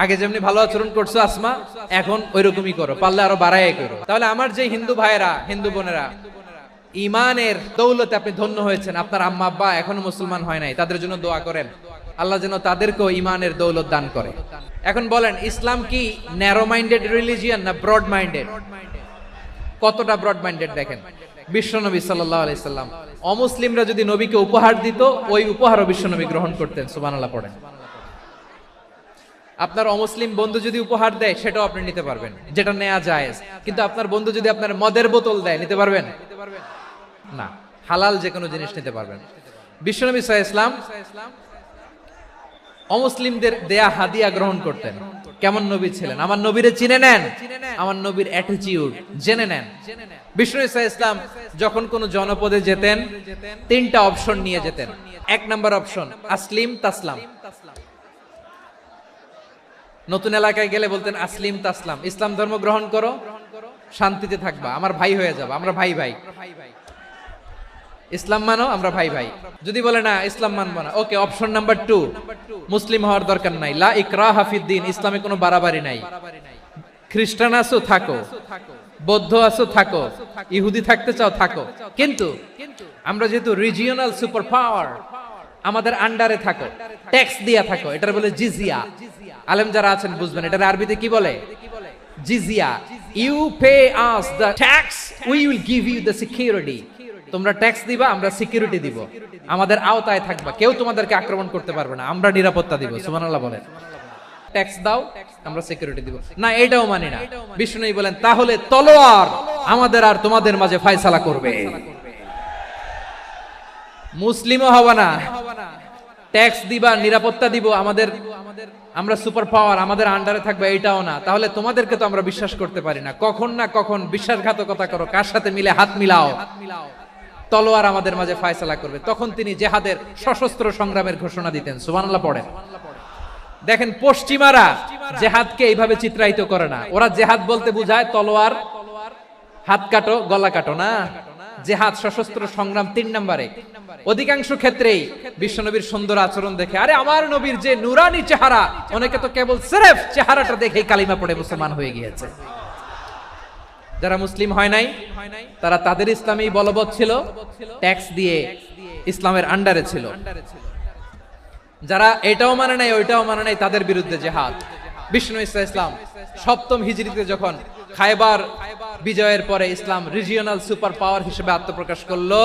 আগে যেমনি ভালো আচরণ করছো আসমা, এখন ওইরকমই করো, পারলে আরো বাড়ায় করো। তাহলে আমার যে হিন্দু ভাইয়েরা, হিন্দু বোনেরা, ইমানের দৌলতে আপনি ধন্য হয়েছেন, আপনার আম্মা আব্বা এখনো মুসলমান হয় নাই, তাদের জন্য দোয়া করেন, আল্লাহ যেন তাদেরকেও ইমানের দৌলত দান করে। এখন বলেন ইসলাম কি ন্যারো মাইন্ডেড রিলিজিয়ান না ব্রড মাইন্ডেড? কতটা ব্রড মাইন্ডেড দেখেন। বিশ্বনবী সাল্লাল্লাহু আলাইহি সাল্লাম অমুসলিমরা যদি নবীকে উপহার দিত, ওই উপহারও বিশ্বনবী গ্রহণ করতেন। সুবহানাল্লাহ পড়েন। আপনার অমুসলিম বন্ধু যদি উপহার দেয় সেটাও আপনি নিতে পারবেন, যেটা নেওয়া জায়েজ। কিন্তু আপনার বন্ধু যদি আপনার মদের বোতল দেয়, নিতে পারবেন না? হালাল যে কোনো জিনিস নিতে পারবেন। বিশ্বনবী সাল্লাল্লাহু আলাইহি ওয়াসাল্লাম অমুসলিমদের দেয়া হাদিয়া গ্রহণ করতেন। কেমন নবী ছিলেন? আমার নবীরে চিনে নেন, আমার নবীর অ্যাটিটিউড জেনে নেন। বিষ্ণু ইসলাম যখন কোন জনপদে যেতেন, 3টা অপশন নিয়ে যেতেন। 1 নাম্বার অপশন আসলিম তাসলাম। নতুন এলাকায় গেলে বলতেন আসলিম তাসলাম, ইসলাম ধর্ম গ্রহণ করো, শান্তিতে থাকবা, আমার ভাই হয়ে যাবা, আমরা ভাই ভাই। ইসলাম মানো, আমরা ভাই ভাই। যদি বলে না ইসলাম মানবো না, ওকে, অপশন নাম্বার 2, মুসলিম হওয়ার দরকার নাই, লা ইকরাহা ফিদ্দিন, ইসলামে কোনো বাড়াবাড়ি নাই। খ্রিস্টান আছো থাকো, বৌদ্ধ আছো থাকো, ইহুদি থাকতে চাও থাকো, কিন্তু আমরা যেহেতু রিজিওনাল সুপার পাওয়ার, আমাদের আন্ডারে থাকো, ট্যাক্স দিয়া থাকো, এটার বলে জিজিয়া। আলেম যারা আছেন বুঝবেন এটার আরবিতে কি বলে, জিজিয়া। You pay us the tax, we will give you the security. তোমরা ট্যাক্স দিবা, আমরা সিকিউরিটি দিব, আমাদের আওতায় থাকবা, কেউ তোমাদেরকে আক্রমণ করতে পারবে না, আমরা নিরাপত্তা দিব। সুবহানাল্লাহ বলেন। ট্যাক্স দাও, আমরা সিকিউরিটি দিব না, এটাও মানি না। বিষ্ণু বলেন তাহলে তলোয়ার আমাদের আর তোমাদের মাঝে ফয়সালা করবে। মুসলিমও হওয়া না, ট্যাক্স দিবা, নিরাপত্তা দিব, আমাদের আমরা সুপার পাওয়ার, আমাদের আন্ডারে থাকবে, এটাও না। তাহলে তোমাদেরকে তো আমরা বিশ্বাস করতে পারি না, কখন না কখন বিশ্বাসঘাতকতা করো, কার সাথে মিলে হাত মিলাও, তলোয়ার আমাদের মাঝে ফয়সালা করবে। তখন তিনি জিহাদের সশস্ত্র সংগ্রামের ঘোষণা দিতেন। সুবহানাল্লাহ পড়েন। দেখেন পশ্চিমারা জেহাদকে এইভাবে চিত্রায়িত করে না, ওরা জেহাদ বলতে বুঝায় তলোয়ার হাত কাটো গলা কাটো না, জিহাদ সশস্ত্র সংগ্রাম 3 নম্বরে। অধিকাংশ ক্ষেত্রেই বিশ্বনবীর সুন্দর আচরণ দেখে, আরে আমার নবীর যে নুরানি চেহারা, অনেকে তো কেবল সিরেফ চেহারাটা দেখেই কালিমা পড়ে মুসলমান হয়ে গিয়েছে। যারা মুসলিম হয় নাই তারা তাদের ইসলামেই বলবৎ ছিল, ট্যাক্স দিয়ে ইসলামের আন্ডারে ছিল। যারা এটাও মানে নাই ওইটাও মানে নাই, তাদের বিরুদ্ধে জিহাদ। বিষ্ণু ইসলাম 7ম হিজরিতে যখন খায়বার বিজয়ের পরে ইসলাম রিজিওনাল সুপার পাওয়ার হিসেবে আত্মপ্রকাশ করলো,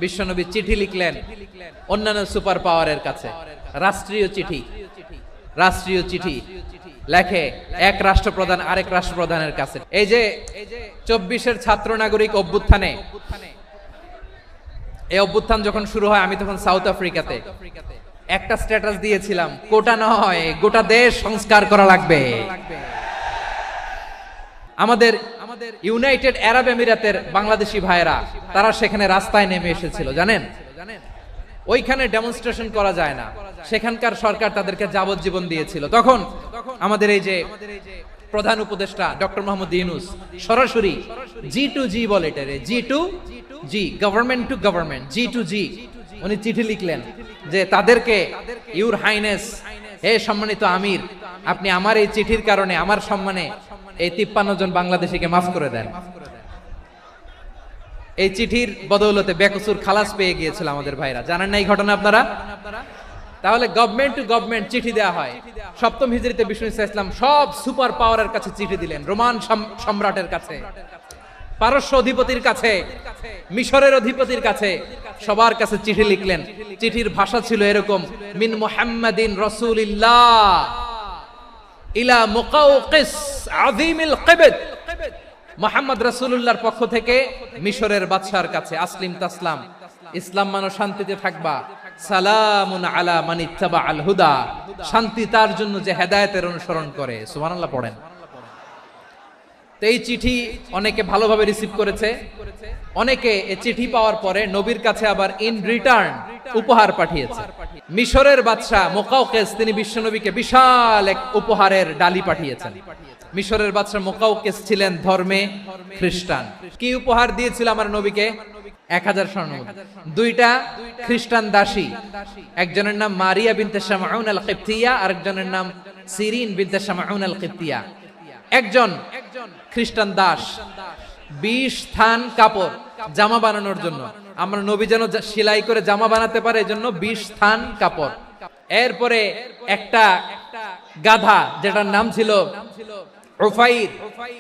বিশ্বনবী চিঠি লিখলেন অন্যান্য সুপার পাওয়ারের কাছে, রাষ্ট্রীয় চিঠি লেখে এক রাষ্ট্রপ্রধান আরেক রাষ্ট্রপ্রধানের কাছে। এই যে 24-এর ছাত্র নাগরিক অভ্যুত্থানে, এই অভ্যুত্থান যখন শুরু হয়, আমি তখন সাউথ আফ্রিকাতে একটা স্ট্যাটাস দিয়েছিলাম, কোটা নয় গোটা দেশ সংস্কার করা লাগবে। আমাদের ইউনাইটেড আরব আমিরাতের বাংলাদেশি ভাইরা তারা সেখানে রাস্তায় নেমে এসেছিল, জানেন? ওইখানে ডেমনস্ট্রেশন করা যায় না, সেখানকার সরকার তাদেরকে যাবজ্জীবন দিয়েছিল। তখন আমাদের এই যে প্রধান উপদেষ্টা ডক্টর মোহাম্মদ ইউনূস সরাসরি G2G বলে, এটারে G2G, government to government, G2G, উনি চিঠি লিখলেন যে তাদেরকে, ইউর হাইনেস, হে সম্মানিত আমির, আপনি আমার এই চিঠির কারণে আমার সম্মানে এই 53 জন বাংলাদেশিকে মাফ করে দেন। এই চিঠির বদৌলতে বেকসুর খালাস পেয়ে গিয়েছিল আমাদের ভাইরা, জানেন না এই ঘটনা আপনারা? তাহলে গভর্নমেন্ট টু গভর্নমেন্ট চিঠি দেওয়া হয়। 7ম হিজরিতে বিষ্ণু ইসলাম সব সুপার পাওয়ারের কাছে চিঠি দিলেন, রোমান সম্রাটের কাছে, পারস্য অধিপতির কাছে, মিশরের অধিপতির কাছে, সবার কাছে চিঠি লিখলেন। চিঠির ভাষা ছিল এরকম, মিন মুহাম্মাদিন রাসূলিল্লাহ ইলা মুকাওকিস আযীমিল কিবত, মুহাম্মদ রাসূলুল্লাহর পক্ষ থেকে মিশরের বাদশার কাছে, আসলিম তাসলাম, ইসলাম মানো শান্তিতে থাকবা, সালামুন আলা মান ইত্তাবাআল হুদা, শান্তি তার জন্য যে হেদায়েতের অনুসরণ করে। সুবহানাল্লাহ পড়েন। তো এই চিঠি অনেকে ভালোভাবে রিসিভ করেছে, অনেকে এই চিঠি পাওয়ার পরে নবীর কাছে আবার ইন রিটার্ন উপহার পাঠিয়েছে। মিশরের বাদশা মুকাওকিস তিনি বিশ্বনবীকে বিশাল এক উপহারের ডালি পাঠিয়েছেন। মিশরের বাদশা মুকাওকিস ছিলেন ধর্মে খ্রিস্টান। কি উপহার দিয়েছিল আমার নবীকে? 1000 স্বর্ণমুদ্রা, 2টা খ্রিস্টান দাসী, একজনের নাম মারিয়া বিনতে শামউন আল কিবতিয়া, আরেকজনের নাম সিরিন বিনতে শামউন আল কিবতিয়া। একজন খ্রিস্টান দাস 20 থান কাপড় জামা বানানোর জন্য, আমরা নবী যেন সেলাই করে জামা বানাতে পারে এজন্য 20 থান কাপড়। এরপরে একটা গাধা যেটার নাম ছিল উফাইর,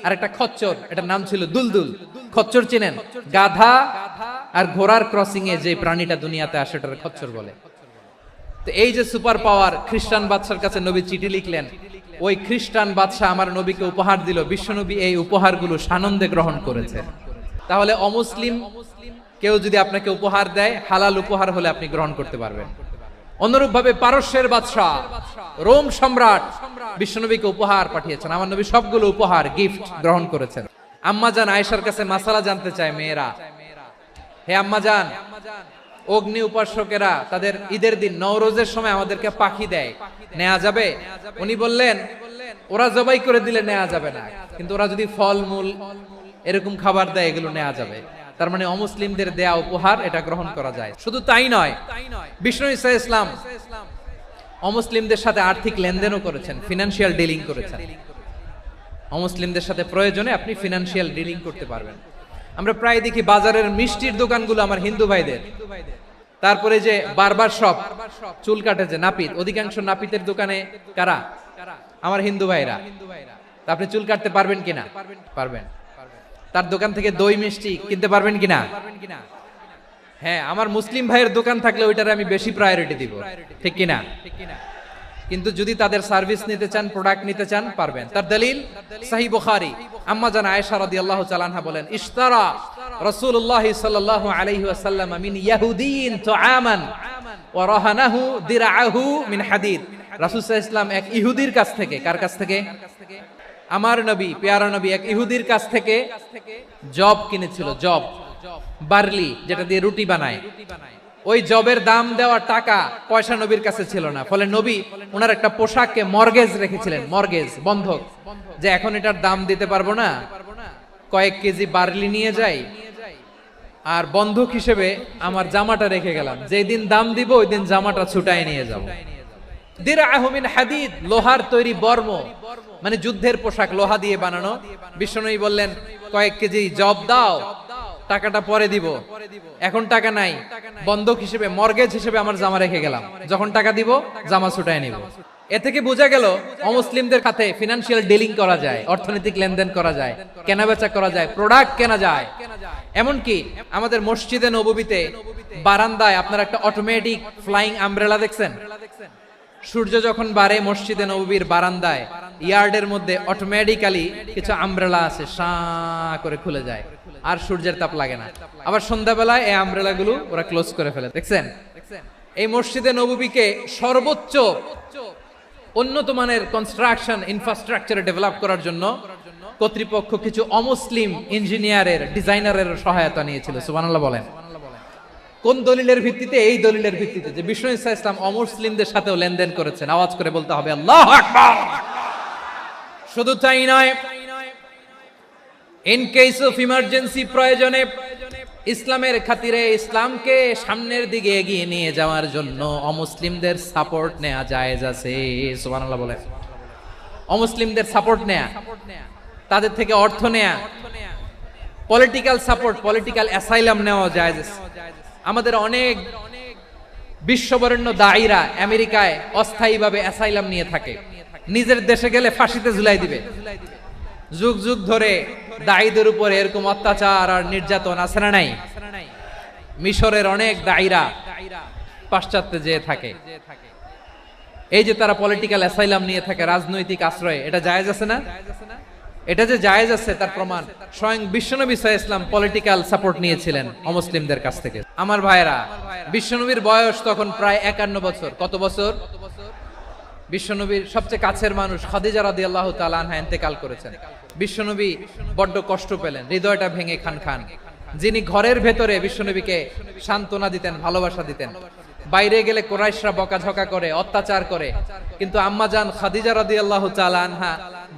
আর একটা খচ্চর, এটার নাম ছিল দুলদুল। খচ্চর চিনেন? গাধা আর ঘোড়ার ক্রসিং এ যে প্রাণীটা দুনিয়াতে আসে ওটার খচ্চর বলে। তো এই যে সুপার পাওয়ার খ্রিস্টান বাদশার কাছে নবী চিঠি লিখলেন, ওই খ্রিস্টান বাদশা আমার নবীকে উপহার দিল, বিশ্বনবী এই উপহারগুলো সানন্দে গ্রহণ করেছে। তাহলে অমুসলিম কেউ যদি আপনাকে উপহার দেয়, হালাল উপহার হলে আপনি গ্রহণ করতে পারবেন। অনুরূপভাবে পারস্যের বাদশা, রোম সম্রাট বিশ্বনবীকে উপহার পাঠিয়েছেন, আমার নবী সবগুলো উপহার গিফট গ্রহণ করেছেন। আম্মাজান আয়েশার কাছে মাসালা জানতে চায় মেয়েরা, হে আম্মাজান, অগ্নি উপাসকেরা তাদের ঈদের দিন নওরোজের সময় আমাদেরকে পাখি দেয়, নেওয়া যাবে? উনি বললেন, ওরা জবাই করে দিলে নেওয়া যাবে না, কিন্তু ওরা যদি ফলমূল এরকম খাবার দেয় এগুলো নেওয়া যাবে। তার মানে অমুসলিমদের দেয়া উপহার এটা গ্রহণ করা যায়। শুধু তাই নয়, বিষ্ণু ইসলাম অমুসলিমদের সাথে আর্থিক লেনদেনও করেছেন, ফিনান্সিয়াল ডিলিং করেছেন। অমুসলিমদের সাথে প্রয়োজনে আপনি ফিনান্সিয়াল ডিলিং করতে পারবেন। আমরা প্রায় দেখি বাজারের মিষ্টির দোকানগুলো আমার হিন্দু ভাইদের, তারপরে যে বারবার শপ, চুল কাটে যে নাপিত, অধিকাংশ নাপিতের দোকানে কারা? আমার হিন্দু ভাইরা। আপনি চুল কাটতে পারবেন কিনা? পারবেন। তার দোকান থেকে দই মিষ্টি কিনতে পারবেন কিনা? হ্যাঁ, আমার মুসলিম ভাইয়ের দোকান থাকলে ওইটারে আমি বেশি প্রায়োরিটি দিব, ঠিক কিনা? কিন্তু যদি তাদের সার্ভিস নিতে চান, প্রোডাক্ট নিতে চান, পারবেন। তার দলিল সহিহ বুখারী, আম্মা জান আয়েশা রাদিয়াল্লাহু তাআলা আনহা বলেন, ইশতারা রাসূলুল্লাহ সাল্লাল্লাহু আলাইহি ওয়াসাল্লাম মিন ইয়াহুদিয়িন তুআমান ওয়া রাহানাহু দিরআহু মিন হাদিদ। রাসূল সাল্লাল্লাহু আলাইহি ওয়াসাল্লাম এক ইহুদির কাছ থেকে, কার কাছ থেকে? আমার নবী, পেয়ারা নবী এক ইহুদির কাছ থেকে জব কিনেছিল, জব, বার্লি, যেটা দিয়ে রুটি বানায়। ওই জবের দাম দেওয়া টাকা পয়সা নবীর কাছে ছিল না, ফলে নবী ওনার একটা পোশাককে মর্গেজ রেখেছিলেন, মর্গেজ, বন্ধক, যে এখন এটার দাম দিতে পারবো না, কয়েক কেজি বার্লি নিয়ে যাই, আর বন্ধক হিসেবে আমার জামাটা রেখে গেলাম, যেই দিন দাম দিব ওই দিন জামাটা ছুটাই নিয়ে যাব। দিরআহু মিন হাদিদ, লোহার তৈরি বর্ম, মানে যুদ্ধের পোশাক, লোহা দিয়ে বানানো। বিষ্ণুনবী বললেন কয়েক কেজি জব দাও, টাকাটা পরে দিব, এখন টাকা নাই, বন্ধক হিসেবে, মর্গেজ হিসেবে আমার জামা রেখে গেলাম, যখন টাকা দিব জামা ছুটাই নিব। এ থেকে বোঝা গেল অমুসলিমদের সাথে ফিনান্সিয়াল ডিলিং করা যায়, অর্থনৈতিক লেনদেন করা যায়, কেনাবেচা করা যায়, প্রোডাক্ট কেনা যায়। এমনকি আমাদের মসজিদে নববীতে বারান্দায় আপনারা একটা অটোমেটিক ফ্লাইং আমব্রেলা দেখছেন? সূর্য যখন বাড়ে মসজিদে নববীর বারান্দায় ইয়ার্ডের মধ্যে অটোমেটিক্যালি কিছু আমব্রেলা আছে, শাঁ করে খুলে যায়, আর সূর্যের তাপ লাগে না। আবার সন্ধ্যাবেলায় এই আমব্রেলা গুলো ওরা ক্লোজ করে ফেলে, দেখছেন? এই মসজিদে নববীকে সর্বোচ্চ উন্নত মানের কনস্ট্রাকশন ইনফ্রাস্ট্রাকচারে ডেভেলপ করার জন্য কর্তৃপক্ষ কিছু অমুসলিম ইঞ্জিনিয়ারের, ডিজাইনারের সহায়তা নিয়েছিল। সুবহানাল্লাহ বলেন। কোন দলিলের ভিত্তিতে? এই দলিলের ভিত্তিতে যে বিষ্ণু ঈসা ইসলাম অমুসলিমদের সাথেও লেনদেন করেছেন। আওয়াজ করে বলতে হবে আল্লাহু আকবার। শুধু তাই নয়, ইন কেস অফ ইমার্জেন্সি, প্রয়োজনে ইসলামের খাতিরে, ইসলামকে সামনের দিকে এগিয়ে নিয়ে যাওয়ার জন্য অমুসলিমদের সাপোর্ট নেওয়া জায়েজ আছে। সুবহানাল্লাহ বলেন। অমুসলিমদের সাপোর্ট নেয়া, তাদের থেকে অর্থ নেয়া, পলিটিক্যাল সাপোর্ট, পলিটিক্যাল অ্যাসাইলাম নেওয়া জায়েজ আছে। আমাদের অনেক বিশ্ববরেণ্য দায়ীরা আমেরিকায় অস্থায়ীভাবে অ্যাসাইলাম নিয়ে থাকে, নিজের দেশে গেলে ফাঁসিতে ঝুলাই দিবে। যুগ যুগ ধরে দায়ীদের উপরে এরকম অত্যাচার আর নির্যাতন আছে না নাই? মিশরের অনেক দায়ীরা পাশ্চাত্যে যেয়ে থাকে, এই যে তারা পলিটিক্যাল অ্যাসাইলাম নিয়ে থাকে, রাজনৈতিক আশ্রয়, এটা জায়েজ আছে না? এটা যে জায়েজ আছে তার প্রমাণ স্বয়ং বিশ্বনবী সাল্লাল্লাহু আলাইহি ওয়াসাল্লাম পলিটিক্যাল সাপোর্ট নিয়েছিলেন অমুসলিমদের কাছ থেকে। আমার ভাইরা, বিশ্বনবীর বয়স তখন প্রায় 51 বছর। কত বছর? বিশ্বনবীর সবচেয়ে কাছের মানুষ খাদিজা রাদিয়াল্লাহু তাআলা আনহা ইন্তেকাল করেছেন। বিশ্বনবী বড্ড কষ্ট পেলেন, হৃদয়টা ভেঙে খান খান। যিনি ঘরের ভেতরে বিশ্বনবীকে সান্ত্বনা দিতেন, ভালোবাসা দিতেন, বাইরে গেলে কুরাইশরা বকাঝকা করে, অত্যাচার করে, কিন্তু আম্মাজান খাদিজা রাদিয়াল্লাহু তাআলা আনহা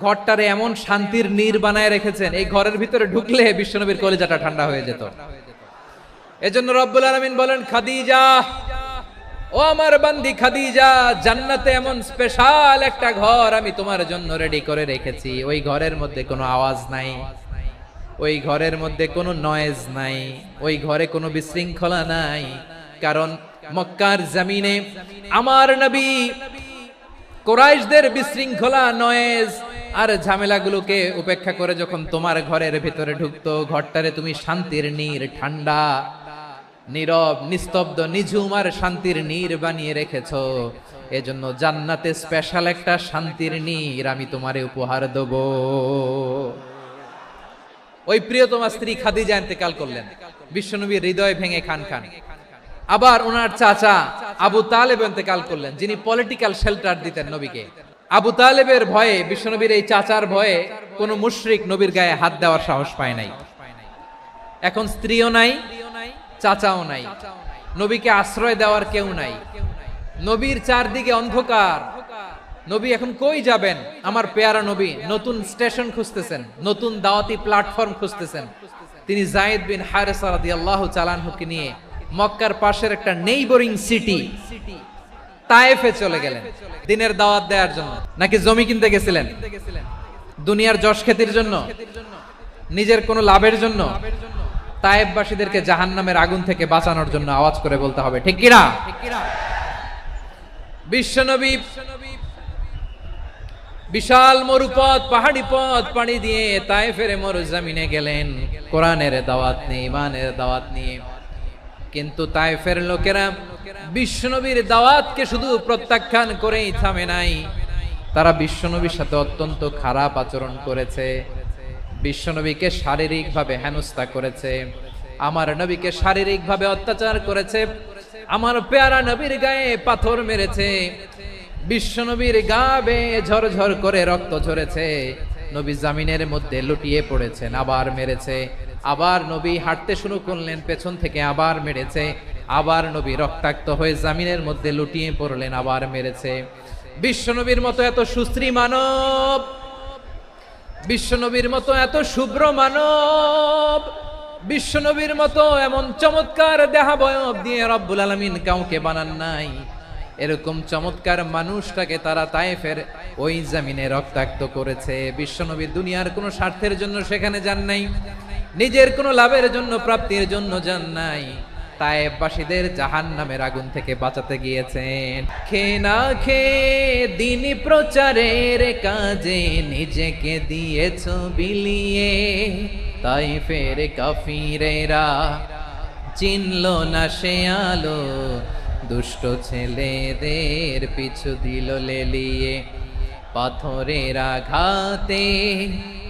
ঘরটারে এমন শান্তির নীড় বানায় রেখেছেন, এই ঘরের ভিতরে ঢুকলে বিশ্বনবীর কলিজাটা ঠান্ডা হয়ে যেত। এজন্য রব্বুল আলামিন বলেন, খাদিজা, ও আমার বান্দি খাদিজা, জান্নাতে এমন স্পেশাল একটা ঘর আমি তোমার জন্য রেডি করে রেখেছি। ওই ঘরের মধ্যে কোনো আওয়াজ নাই, ওই ঘরের মধ্যে কোনো নয়েজ নাই, ওই ঘরে কোনো বিশৃঙ্খলা নাই। কারণ মক্কার জমিনে আমার নবী কুরাইশদের বিশৃঙ্খলা, নয়েজ আর ঝামেলাগুলোকে উপেক্ষা করে যখন তোমার ঘরের ভিতরে ঢুকতো, ঘরটারে তুমি শান্তির নীড়, ঠান্ডা, নীরব, নিস্তব্ধ, নিঝুম আর শান্তির নীড় বানিয়ে রেখেছো। এজন্য জান্নাতে স্পেশাল একটা শান্তির নীড় আমি তোমারে উপহার দেব। ওই প্রিয়তমা স্ত্রী খাদিজা ইন্তেকাল করলেন, বিশ্বনবীর হৃদয় ভেঙে খান খান। আবার ওনার চাচা আবু তালেব ইন্তেকাল করলেন, যিনি পলিটিক্যাল শেল্টার দিতেন নবীকে। আবু তালেবের ভয়ে, বিশ্বনবীর এই চাচার ভয়ে কোন মুশরিক নবীর গায়ে হাত দেওয়ার সাহস পায় নাই। এখন স্ত্রীও নাই, চাচাও নাই, নবীকে আশ্রয় দেওয়ার কেউ নাই। নবীর চারদিকে অন্ধকার, নবী এখন কই যাবেন? আমার পেয়ারা নবী নতুন স্টেশন খুঁজতেছেন, নতুন দাওয়াতি প্ল্যাটফর্ম খুঁজতেছেন। তিনি যায়েদ বিন হারেসা রাদিয়াল্লাহু তাআলা আনহুকে নিয়ে মক্কার পাশের একটা নেইবরিং সিটি তায়েফে চলে গেলেন দিনের দাওয়াত দেওয়ার জন্য। নাকি জমি কিনতে গেছিলেন? দুনিয়ার যশ খ্যাতির জন্য, নিজের কোনো লাভের জন্য? তায়েফবাসীদেরকে জাহান্নামের আগুন থেকে বাঁচানোর জন্য। আওয়াজ করে বলতে হবে ঠিক কিনা? বিশ্বনবী বিশাল মরুপথ, পাহাড়ি পথ পাড়ি দিয়ে তায়েফের মরুজমিনে গেলেন কোরআনের দাওয়াত নিয়ে, ইমানের দাওয়াত নিয়ে। কিন্তু তায়েফের লোকেরা বিশ্বনবীর দাওয়াতকে শুধু প্রত্যাখ্যান করেই থামে নাই, তারা বিশ্বনবীর সাথে অত্যন্ত খারাপ আচরণ করেছে, বিশ্বনবীকে শারীরিকভাবে হেনস্থা করেছে, আমার নবীকে শারীরিকভাবে অত্যাচার করেছে, আমার পেয়ারা নবীর গায়ে পাথর মেরেছে, বিশ্বনবীর গা বেয়ে ঝরঝর করে রক্ত ঝরেছে, নবী জামিনের মধ্যে লুটিয়ে পড়েছেন, আবার মেরেছে, আবার নবী হাঁটতে শুরু করলেন, পেছন থেকে আবার মেরেছে, আবার নবী রক্তাক্ত হয়ে জামিনের মধ্যে লুটিয়ে পড়লেন, আবার মেরেছে। বিশ্বনবীর মতো এত সুশ্রী মানব, বিশ্বনবীর মতো এত শুভ্র মানব, বিশ্বনবীর মতো এমন চমৎকার দেহাবয়ব দিয়ে রব্বুল আলামিন কাউকে বানান নাই। এরকম চমৎকার মানুষটাকে তারা তায়েফের ওই জমিনে রক্তাক্ত করেছে। বিশ্বনবী দুনিয়ার কোনো স্বার্থের জন্য সেখানে যান নাই, নিজের কোনো লাভের জন্য, প্রাপ্তির জন্য যান নাই। তায়েফবাসীদের জাহান্নামের আগুন থেকে বাঁচাতে গিয়েছেন। খেয়ে না খেয়ে দিনী প্রচারের কাজে নিজেকে দিয়েছ বিলিয়ে। তায়েফের কাফিরেরা চিনল না সে আলো, দুষ্ট ছেলেদের পিছু দিল লেলিয়ে। পাথরের আঘাতে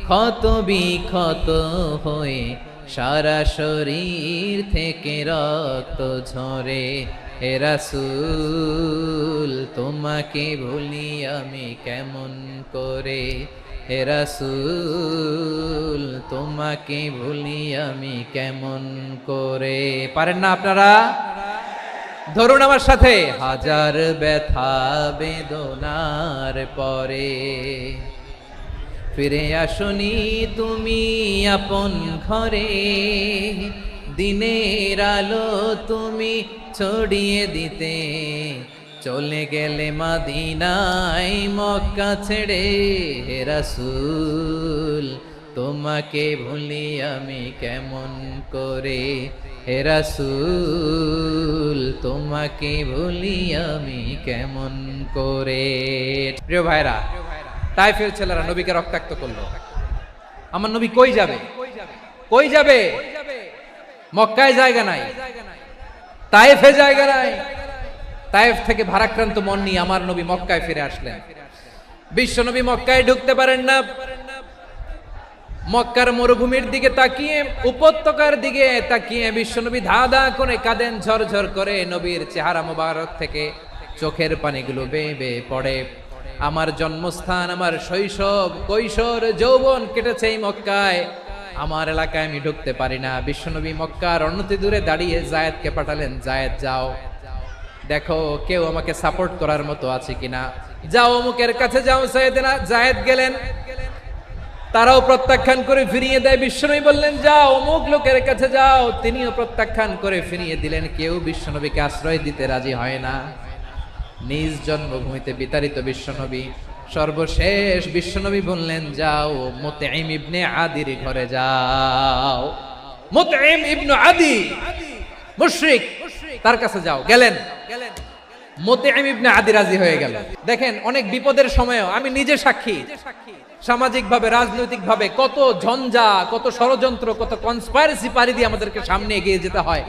ক্ষত বিক্ষত হয়ে সারা শরীর থেকে রক্ত ঝরে। হে রাসূল তোমাকে ভুলি আমি কেমন করে, হে রাসূল তোমাকে ভুলি আমি কেমন করে। পারেন না আপনারা? ধরুন আমার সাথে। হাজার ব্যথা বেদনার পরে ফিরে আসনি তুমি আপন ঘরে। দিনের আলো তুমি ছড়িয়ে দিতে চলে গেলে মদিনায় মক্কা ছেড়ে। হে রাসূল তোমাকে ভুলি আমি কেমন করে, হে রাসূল তোমাকে ভুলি আমি কেমন করে। প্রিয় ভাইরা, তায়েফের ছেলেরা নবীকে রক্তাক্ত করলো। আমার নবী কই যাবে? কই যাবে? মক্কায় জায়গা নাই, তায়েফে জায়গা নাই। তায়েফ থেকে ভারাক্রান্ত মন নিয়ে আমার নবী মক্কায় ফিরে আসলেন। বিশ্ব নবী মক্কায় ঢুকতে পারেন না। মক্কার মরুভূমির দিকে তাকিয়ে, উপত্যকার দিকে তাকিয়ে বিশ্বনবী ধা ধা করে কাঁদেন, ঝরঝর করে। নবীর চেহারা মোবারক থেকে চোখের পানিগুলো বেয়ে বেয়ে পড়ে। আমার জন্মস্থান, আমার শৈশব, কৈশোর, যৌবন কেটেছে এই মক্কায়। আমার এলাকায় আমি ঢুকতে পারি না। বিশ্বনবী মক্কার অনতি দূরে দাঁড়িয়ে জায়েদকে পাঠালেন, জায়েদ যাও দেখো কেউ আমাকে সাপোর্ট করার মতো আছে কিনা, যাও অমুকের কাছে যাও। জায়েদ গেলেন, তারাও প্রত্যাখ্যান করে ফিরিয়ে দেয়। বিশ্বনবী বললেন যাও অমুক লোকের কাছে যাও, তিনিও প্রত্যাখ্যান করে ফিরিয়ে দিলেন। কেউ বিশ্বনবীকে আশ্রয় দিতে রাজি হয় না। নিজ জন্মভূমিতে বিতাড়িত বিশ্বনবী, সর্বশেষ বিশ্বনবী বললেন যাও মুতঈম ইবনে আদির ঘরে যাও। মুতঈম ইবনে আদি মুশরিক, তার কাছে যাও। গেলেন, মুতঈম ইবনে আদি রাজি হয়ে গেল। দেখেন অনেক বিপদের সময়ও আমি নিজে সাক্ষী, সামাজিক ভাবে, রাজনৈতিক ভাবে কত ঝঞ্ঝা, কত ষড়যন্ত্র, কত কনস্পাইরেসি পারি দিয়ে আমাদেরকে সামনে এগিয়ে যেতে হয়।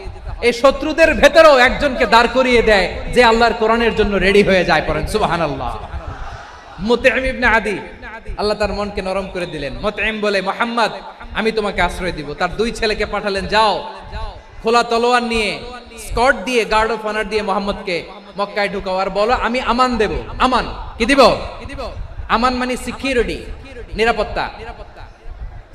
এই শত্রুদের ভেতরেও একজনকে দাঁড় করিয়ে দেয় যে আল্লাহর কোরআনের জন্য রেডি হয়ে যায়। পড়েন সুবহানাল্লাহ। মুতঈম ইবনে আদি, আল্লাহ তার মনকে নরম করে দিলেন। মুতঈম বলে মুহাম্মদ আমি তোমাকে আশ্রয় দিব। তার দুই ছেলেকে পাঠালেন, যাও খোলা তলোয়ার নিয়ে, স্কট দিয়ে, গার্ড অফ অনার দিয়ে মুহাম্মদকে মক্কায় ঢুকাও আর বলো আমি আমান দেব। আমান কি দিব? আমান মানে সিকিউরিটি, নিরাপত্তা।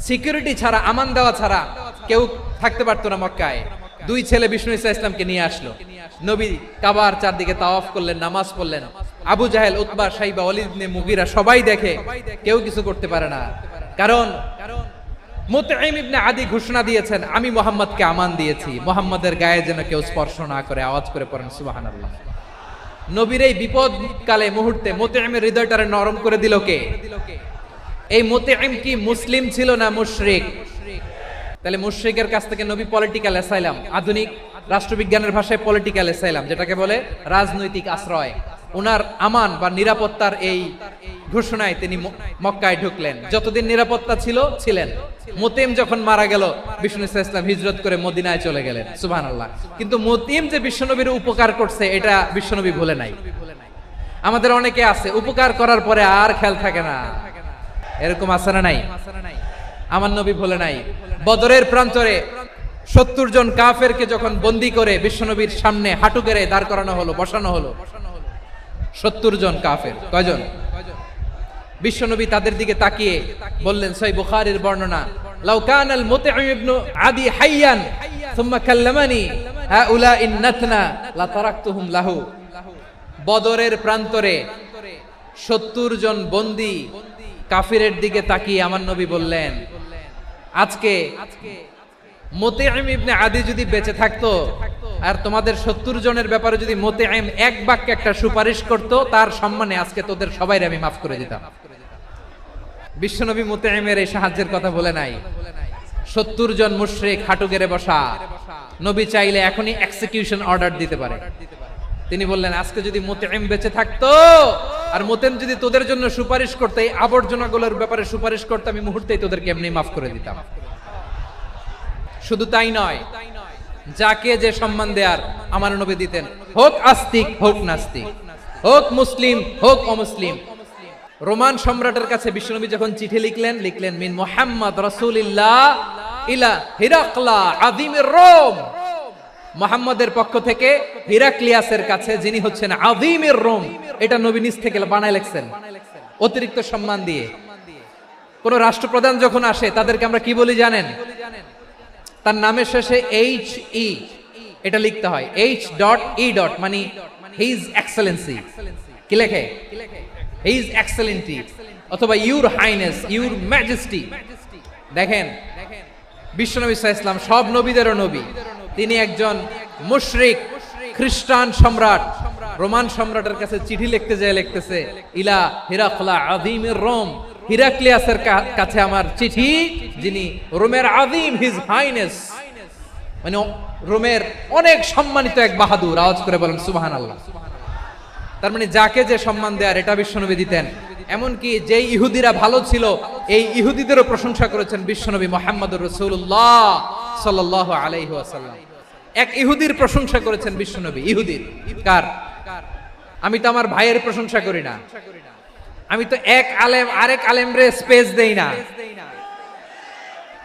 সিকিউরিটি ছাড়া, আমান দেওয়া ছাড়া কেউ থাকতে পারতো না মক্কায়। দুই ছেলে বিষ্ণু ইসা ইসলামকে নিয়ে আসলো। নবী কাবার চারদিকে তাওয়াফ করলেন, নামাজ পড়লেন। আবু জাহেল, উতবা, শাইবা, ওয়ালিদ ইবনে মুগীরা সবাই দেখে, কেউ কিছু করতে পারে না। কারণ মুতঈম ইবনে আদি ঘোষণা দিয়েছেন আমি মুহাম্মদকে আমান দিয়েছি, মুহাম্মদের গায়ে যেন কেউ স্পর্শ না করে। আওয়াজ করে পড়েন সুবহানাল্লাহ। নবীর এই বিপদ কালে মুহূর্তে মুতঈমের হৃদয়টারে নরম করে দিল কে? এই মুতঈম কি মুসলিম ছিল না মুশরিক? তাহলে মুশরিকের কাছ থেকে নবী পলিটিক্যাল অ্যাসাইলাম, আধুনিক রাষ্ট্রবিজ্ঞানের ভাষায় পলিটিক্যাল অ্যাসাইলাম, যেটাকে বলে রাজনৈতিক আশ্রয়, ওনার আমান বা নিরাপত্তার এই ঘোষণায় তিনি মক্কায় ঢুকলেন। যতদিন নিরাপত্তা ছিল ছিলেন। মুতঈম যখন মারা গেল, বিষ্ণু ইসলাম হিজরত করে মদিনায় চলে গেলেন। সুবহানাল্লাহ। কিন্তু মুতঈম যে বিশ্বনবীর উপকার করছে এটা বিশ্বনবী ভুলে নাই। আমাদের অনেকে আছে উপকার করার পরে আর খেয়াল থাকে না, এরকম আছে না নাই? আমার নবী ভুলে নাই। বদরের প্রান্তরে 70 জন কাফেরকে যখন বন্দী করে বিশ্বনবীর সামনে হাঁটু গেড়ে দাঁড় করানো হলো, বসানো হলো, 70 জন কাফের। কয়জন? বিশ্বনবী তাদের দিকে তাকিয়ে বললেন, সহিহ বুখারীর বর্ণনা, লাউ কানাল মুতঈম ইবনে আদি হাইয়ান সুম্মা কাল্লামানি হাউলা ইন্নাতনা লা তারাকতুহুম লাহু। বদরের প্রান্তরে 70 জন বন্দী কাফিরের দিকে তাকিয়ে আমার নবী বললেন, আজকে মুতঈম ইবনে আদি যদি বেঁচে থাকতো আর তোমাদের 70 জনের ব্যাপারে যদি মুতঈম এক বাক্যে একটা সুপারিশ করত, তার সম্মানে আজকে তোদের সবাইকে আমি মাফ করে দিতাম। বিশ্বনবী মুতঈমের এই সাহায্যের কথা বলে নাই। 70 জন মুশরিক হাঁটু গেড়ে বসা, নবী চাইলে এখনই এক্সিকিউশন অর্ডার দিতে পারে। তিনি বললেন, আজকে যদি মুতঈম বেঁচে থাকতো আর মুতঈম যদি তোদের জন্য সুপারিশ করতে, এই আবর্জনাগুলোর ব্যাপারে সুপারিশ করতে, আমি মুহূর্তেই তোদেরকে এমনি মাফ করে দিতাম। শুধু তাই নয়, যাকে যে সম্মান দেয়ার আমার নবী দিতেন, হোক আস্তিক হোক নাস্তিক, হোক মুসলিম হোক অমুসলিম। রোমান সম্রাটের কাছে বিশ্বনবী যখন চিঠি লিখলেন মিন মুহাম্মদ রাসূলিল্লাহ ইলা হিরাকলা আযীমির রোম, মুহাম্মদের পক্ষ থেকে হিরাক্লিয়াসের কাছে, যিনি হচ্ছেন আযীমির রোম, এটা নবী নিজ থেকে বানায় লিখছেন অতিরিক্ত সম্মান দিয়ে। কোন রাষ্ট্রপ্রধান যখন আসে তাদেরকে আমরা কি বলি জানেন? তার নামের শেষে HE এটা লিখতে হয়, H.E. মানে হিজ এক্সেলেন্সি। কি লেখে? হিজ এক্সেলেন্টি অথবা ইউর হাইনেস, ইউর ম্যাজেস্টি। দেখেন, বিশ্বনবী সাল্লাল্লাহু আলাইহি ওয়াসাল্লাম সব নবীদেরও নবী, তিনি একজন মুশরিক খ্রিস্টান সম্রাট, রোমান সম্রাটের কাছে চিঠি লিখতে যায়, লিখতেছে ইলা হিরাকলা আযীমির রোম, হিরাক্লিয়াসের কাছে আমার চিঠি, যিনি রোমের আযীম, হিজ হাইনেস, মানে রোমের অনেক সম্মানিত এক বাহাদুর। আওয়াজ করে বলেন সুবহানাল্লাহ। তার মানে যাকে যে সম্মান দেয়ার এটা বিশ্বনবী দিতেন। এমনকি যেই ইহুদিরা ভালো ছিল, এই ইহুদিদেরও প্রশংসা করেছেন বিশ্বনবী মুহাম্মদুর রাসূলুল্লাহ সাল্লাল্লাহু আলাইহি ওয়াসাল্লাম। এক ইহুদির প্রশংসা করেছেন বিশ্বনবী। ইহুদির কার? আমি তো আমার ভাইয়ের প্রশংসা করি না, আমি তো এক আলেম আরেক আলেমরে স্পেস দেই না,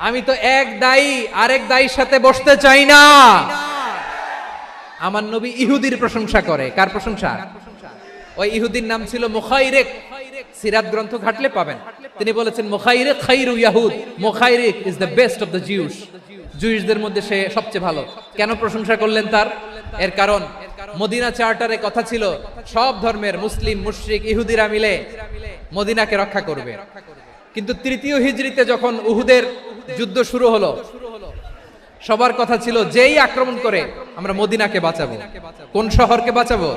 আমি তো এক দায়ী আরেক দায়ীর সাথে বসতে চাই না। আমার নবী ইহুদির প্রশংসা করে। কার প্রশংসা? ওই ইহুদির নাম ছিল মুখাইরিক। সিরাত গ্রন্থ ঘাটলে পাবেন। তিনি বলেছেন মুখাইরিক খাইরু ইয়াহুদ, Mukhayriq is the best of the Jews. জুইশদের মধ্যে সে সবচেয়ে ভালো। কেন প্রশংসা করলেন তার? এর কারণ মদিনা চার্টারে কথা ছিল সব ধর্মের মুসলিম, মুশরিক, ইহুদিরা মিলে মদিনাকে রক্ষা করবে। কিন্তু তৃতীয় হিজরিতে যখন উহুদের যুদ্ধ শুরু হলো, সবার কথা ছিল যেই আক্রমণ করে আমরা মদিনাকে বাঁচাবো। কোন শহরকে বাঁচাবো?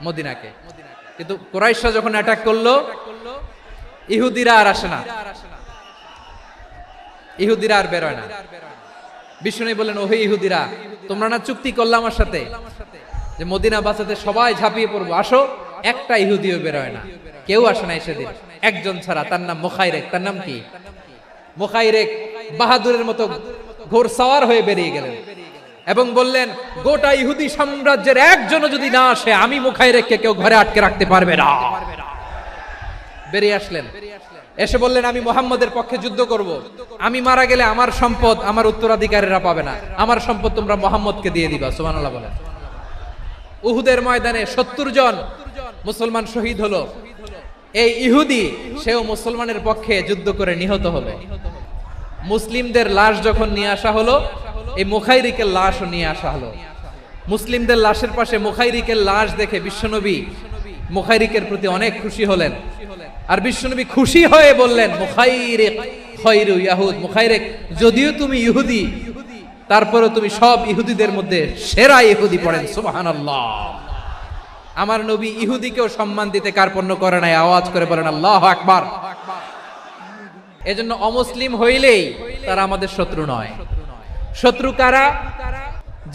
মদিনাকে। কিন্তু কুরাইশরা যখন অ্যাটাক করলো, ইহুদিরা আর আসে না, ইহুদিরা আর বেরোয় না। বিষ্ণু বললেন, ওহে ইহুদিরা, তোমরা না চুক্তি করলে আমার সাথে যে মদিনা বাঁচাতে সবাই ঝাঁপিয়ে পড়বো, আসো। একটা ইহুদিও বেরোয় না, কেউ আসে না সেদিন, একজন ছাড়া। তার নাম মুখাইরেক। তার নাম কি? মুখাইরেক বাহাদুরের মতো ঘোড়সাওয়ার হয়ে বেরিয়ে গেলেন এবং বললেন, গোটা ইহুদি সাম্রাজ্যের একজনও যদি না আসে, আমি মুখাইরেককে কেউ ঘরে আটকে রাখতে পারবে না। বেরিয়ে আসলেন, এসে বললেন, আমি মুহাম্মদের পক্ষে যুদ্ধ করব। আমি মারা গেলে আমার সম্পদ আমার উত্তরাধিকারীরা পাবে না, আমার সম্পদ তোমরা মুহাম্মদকে দিয়ে দিবা। সুবহানাল্লাহ বলেন। উহুদের ময়দানে 70 জন মুসলমান শহীদ হলো। এই ইহুদি, সেও মুসলমানের পক্ষে যুদ্ধ করে নিহত হলো। মুসলিমদের লাশ যখন নিয়ে আসা হলো, এই মুখাইরিকের লাশও নিয়ে আসা হলো। মুসলিমদের লাশের পাশে মুখাইরিকের লাশ দেখে বিশ্বনবী মুখাইরিকের প্রতি অনেক খুশি হলেন। আর বিশ্বনবী খুশি হয়ে বললেন, মুখাইরিক খায়রু ইয়াহুদ, মুখাইরিক যদিও তুমি ইহুদি, তারপরেও তুমি সব ইহুদিদের মধ্যে সেরা ইহুদি। পড়েন সুবহানাল্লাহ। আমার নবী ইহুদিকেও সম্মান দিতে কার্পণ্য করে নাই। আওয়াজ করে বলেন আল্লাহু আকবার। এজন্য অমুসলিম হইলেই তারা আমাদের শত্রু নয়। শত্রু কারা?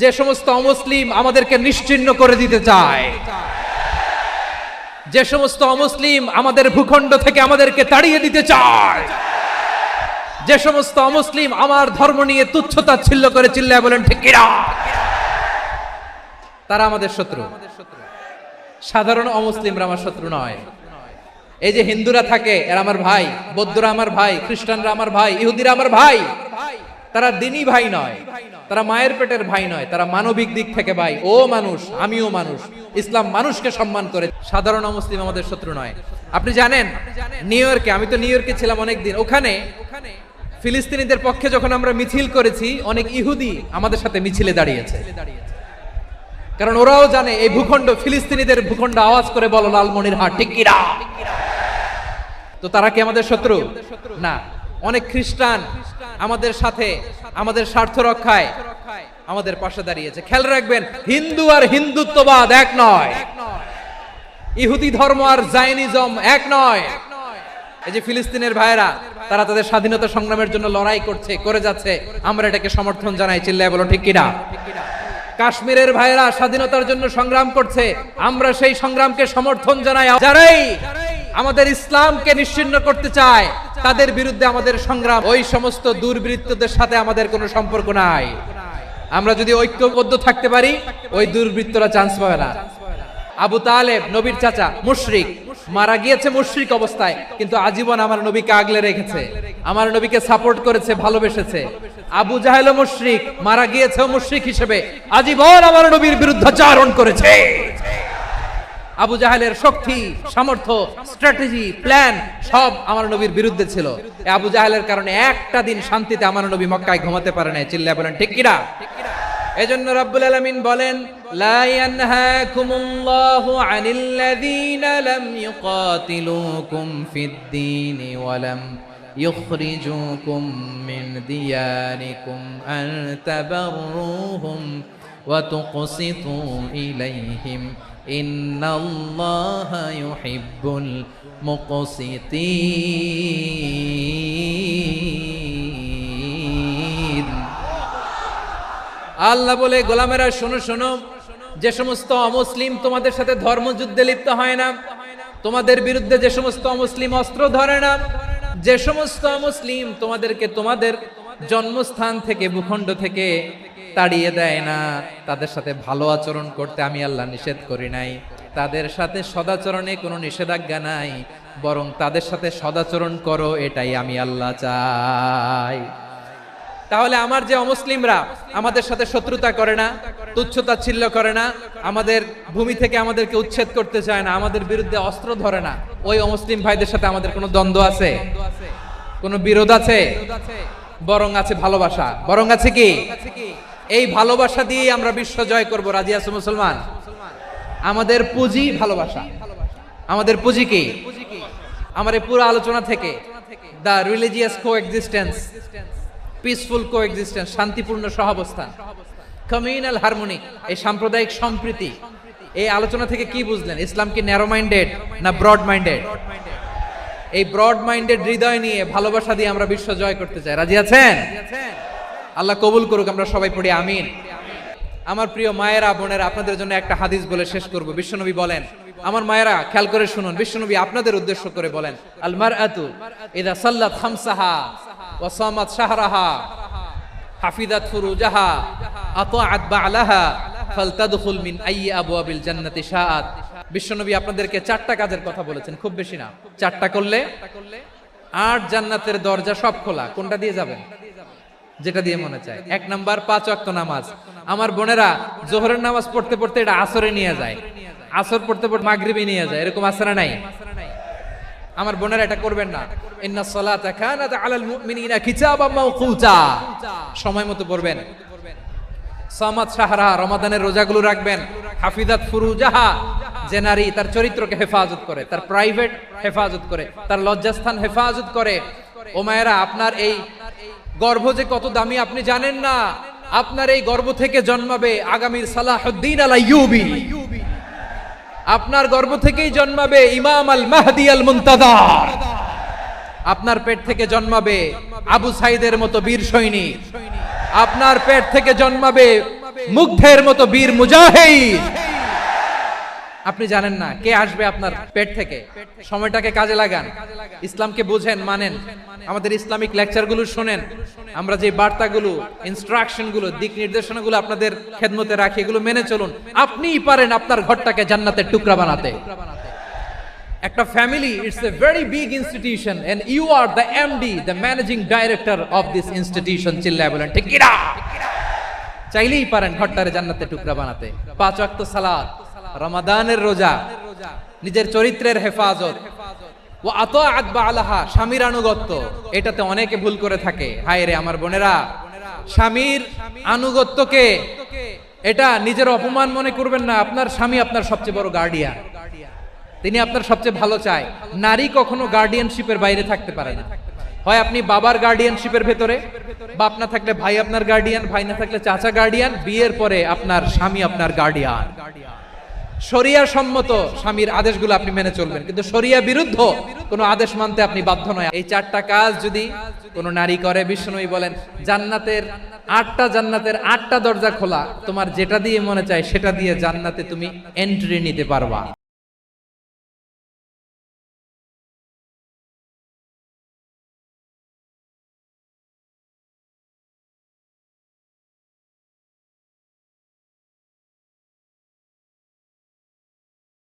যে সমস্ত অমুসলিম আমাদেরকে নিশ্চিহ্ন করে দিতে চায়, যে সমস্ত অমুসলিম আমাদের ভূখণ্ড থেকে আমাদেরকে তাড়িয়ে দিতে চায়, যে সমস্ত অমুসলিম আমার ধর্ম নিয়ে তুচ্ছতাচ্ছিল্য করে চিল্লায় বলেন ঠিক কিনা, তারা আমাদের শত্রু। সাধারণ অমুসলিমরা আমার শত্রু নয়। এই যে হিন্দুরা থাকে, এরা আমার ভাই, বৌদ্ধরা আমার ভাই, খ্রিস্টানরা আমার ভাই, ইহুদিরা আমার ভাই। তারা দিনই ভাই নয়, তারা মায়ের পেটের ভাই নয়, তারা মানবিক দিক থেকে ভাই। ও মানুষ, আমিও মানুষ। ইসলাম মানুষকে সম্মান করে। সাধারণ অমুসলিম আমাদের শত্রু নয়। আপনি জানেন নিউ ইয়র্কে, আমি তো নিউ ইয়র্কে ছিলাম অনেকদিন, ওখানে ফিলিস্তিনিদের পক্ষে যখন আমরা মিছিল করেছি, অনেক ইহুদি আমাদের সাথে মিছিলে দাঁড়িয়েছে। কারণ ওরাও জানে এই ভূখণ্ড ফিলিস্তিনিদের ভূখণ্ড। আওয়াজ করে বলো লালমনিরহাট ঠিক কিনা। তো তারা কি আমাদের শত্রু? না। অনেক খ্রিস্টান আমাদের সাথে আমাদের স্বার্থ রক্ষায় আমাদের পাশে দাঁড়িয়েছে। খেয়াল রাখবেন, হিন্দু আর হিন্দুত্ববাদ এক নয়, ইহুদি ধর্ম আর জায়নিজম এক নয়। এই যে ফিলিস্তিনের ভাইরা, তারা তাদের স্বাধীনতা সংগ্রামের জন্য লড়াই করছে, করে যাচ্ছে, আমরা এটাকে সমর্থন জানাই। চিল্লায় বলো ঠিক কিনা? কাশ্মীরের ভাইরা স্বাধীনতার জন্য সংগ্রাম করছে, আমরা সেই সংগ্রামকে সমর্থন জানাই। যারাই আমাদের ইসলামকে নিশ্চিহ্ন করতে চায় তাদের বিরুদ্ধে আমাদের সংগ্রাম। ওই সমস্ত দুর্বৃত্তদের সাথে আমাদের কোনো সম্পর্ক নাই। আমরা যদি ঐক্যবদ্ধ থাকতে পারি, ওই দুর্বৃত্তরা চান্স পাবে না। আবু তালেব নবীর চাচা, মুশরিক, মারা গিয়েছে মুশরিক অবস্থায়, কিন্তু আজীবন আমার নবীকে আগলে রেখেছে, আমার নবীকে সাপোর্ট করেছে, ভালোবেসেছে। আবু জাহেল মুশরিক, মারা গিয়েছে মুশরিক হিসেবে, আজীবন আমার নবীর বিরুদ্ধাচরণ করেছে। আবু জাহেলের শক্তি, সামর্থ্য, স্ট্র্যাটেজি, প্ল্যান সব আমার নবীর বিরুদ্ধে ছিল। আবু জাহেলের কারণে একটা দিন শান্তিতে আমার নবী মক্কায় ঘুমাতে পারে নাই। চিল্লায় বলেন ঠিক কিনা? এজন্য রব্বুল আলামিন বলেন, লা ইয়ানহাকুমুল্লাহু আনিল্লাযীনা লাম ইউকাতিলুকুম ফিদ-দীন ওয়া লাম ইখরিজুকুম মিন দিয়ারিকুম আন তাবাররুহুম ওয়া তুকসিতু ইলাইহিম ইন্নাল্লাহা ইউহিব্বুল মুকসিতিন। আল্লাহ বলে, গোলামেরা শোনো শোনো, যে সমস্ত অমুসলিম তোমাদের সাথে ধর্মযুদ্ধে লিপ্ত হয় না, তোমাদের বিরুদ্ধে যে সমস্ত অমুসলিম অস্ত্র ধরে না, যে সমস্ত অমুসলিম তোমাদেরকে তোমাদের জন্মস্থান থেকে, ভূখণ্ড থেকে তাড়িয়ে দেয় না, তাদের সাথে ভালো আচরণ করতে আমি আল্লাহ নিষেধ করি নাই। তাদের সাথে সদাচরণে কোনো নিষেধাজ্ঞা নাই, বরং তাদের সাথে সদাচরণ করো, এটাই আমি আল্লাহ চাই। তাহলে আমার যে অমুসলিমরা আমাদের সাথে শত্রুতা করে না, তুচ্ছতাচ্ছিল্য করে না, আমাদের ভূমি থেকে আমাদেরকে উচ্ছেদ করতে চায় না, আমাদের বিরুদ্ধে অস্ত্র ধরে না, ওই অমুসলিম ভাইদের সাথে আমাদের কোনো দ্বন্দ্ব আছে? কোনো বিরোধ আছে? বরং আছে ভালোবাসা। বরং আছে কি? এই ভালোবাসা দিয়ে আমরা বিশ্ব জয় করব। রাজি আছো মুসলমান? আমাদের পুঁজি ভালোবাসা। আমাদের পুঁজি কি? আমার এই পুরো আলোচনা থেকে the religious coexistence, peaceful coexistence, শান্তিপূর্ণ সহাবস্থান, কমিউনাল হারমোনি, এই সাম্প্রদায়িক সম্প্রীতি, এই আলোচনা থেকে কি বুঝলেন? ইসলাম কি ন্যারো মাইন্ডেড না ব্রড মাইন্ডেড? এই ব্রড মাইন্ডেড হৃদয় নিয়ে, ভালোবাসা দিয়ে আমরা বিশ্ব জয় করতে চাই। রাজি আছেন? আল্লাহ কবুল করুক। আমরা সবাই পড়ি আমিন। আমার প্রিয় মায়েরা, বোনেরা, আপনাদের জন্য একটা হাদিস বলে শেষ করব। বিশ্বনবী বলেন, আমার মায়েরা খেয়াল করে শুনুন, বিশ্বনবী আপনাদের উদ্দেশ্য করে বলেন, আল মারআতু ইযা সাল্লাত খামসাহা ওয়া সামাত শাহরাহা হাফিজাত ফুরুজাহা আতাআত বা'লাহা ফালতাদখুল মিন আইয়ি আবওয়াবিল জান্নাতি শাআত। বিশ্বনবী আপনাদেরকে 4টা কাজের কথা বলেছেন, খুব বেশি না। 4টা করলে 8 জান্নাতের দরজা সব খোলা। কোনটা দিয়ে যাবেন? যেটা দিয়ে মনে চায়। 1 নাম্বার 5 ওয়াক্ত নামাজ। আমার বোনেরা জোহরের নামাজ পড়তে পড়তে এটা আসরে নিয়ে যায়, আসর পড়তে পড়তে মাগরিবে নিয়ে যায়, এরকম আছে না নাই? আমার বোনেরা এটা করবেন না। ইন্নাস সালাতা কানাত আলাল মুমিনিনা কিতাবাম মাওকুতা, সময় মতো পড়বেন। সামাত শাহরা, রমাদানের রোজাগুলো রাখবেন। হাফিজাত ফুরুজাহা, যে নারী তার চরিত্রকে হেফাজত করে, তার প্রাইভেট হেফাজত করে, তার লজ্জাস্থান হেফাজত করে। ও মায়েরা, আপনার এই গর্ভ যে কত দামি আপনি জানেন না। আপনার এই গর্ভ থেকে জন্মাবে আগামীর সালাহুদ্দিন আল আইয়ুবী। আপনার গর্ভ থেকেই জন্মাবে ইমাম আল মাহদি আল মুনতাজার। আপনার পেট থেকে জন্মাবে আবু সাইদের মতো বীর সৈনিক। আপনার পেট থেকে জন্মাবে মুগ্ধের মতো বীর মুজাহিদ। আপনি জানেন না কে আসবে আপনার পেট থেকে। সময়টাকে কাজে লাগান, ইসলামকে বুঝেন, মানেন, আমাদের ইসলামিক লেকচারগুলো শোনেন। আমরা যে বার্তাগুলো, ইনস্ট্রাকশনগুলো, দিক নির্দেশনাগুলো আপনাদের খেদমতে রাখি, এগুলো মেনে চলুন। আপনিই পারেন আপনার ঘরটাকে জান্নাতের টুকরা বানাতে। একটা family, it's a very big institution and you are the MD, the managing director of this institution. চিল্লায় বলেন ঠিক কিনা? চাইলেই পারেন ঘরটারে জান্নাতের টুকরা বানাতে। 5 ওয়াক্ত সালাত, রমাদানের রোজা, নিজের চরিত্রের হেফাজত, ও আতাআত বা'লাহা, স্বামীর আনুগত্য। এটাতে অনেকে ভুল করে থাকে। হায় রে আমার বোনেরা, স্বামীর আনুগত্যকে এটা নিজের অপমান মনে করবেন না। আপনার স্বামী আপনার সবচেয়ে বড় গার্ডিয়ান। তিনি আপনার সবচেয়ে ভালো চায়। নারী কখনো গার্ডিয়ানশিপের বাইরে থাকতে পারে না। হয় আপনি বাবার গার্ডিয়ানশিপের ভেতরে, বাপ না থাকলে ভাই আপনার গার্ডিয়ান, ভাই না থাকলে চাচা গার্ডিয়ান, বিয়ের পরে আপনার স্বামী আপনার গার্ডিয়ান। শরিয়া সম্মত স্বামীর আদেশগুলো আপনি মেনে চলবেন, কিন্তু শরিয়া বিরুদ্ধ কোনো আদেশ মানতে আপনি বাধ্য নয়। এই 4টা কাজ যদি কোনো নারী করে, বিশ্বনবী বলেন জান্নাতের 8টা দরজা খোলা, তোমার যেটা দিয়ে মনে চায় সেটা দিয়ে জান্নাতে তুমি এন্ট্রি নিতে পারবা।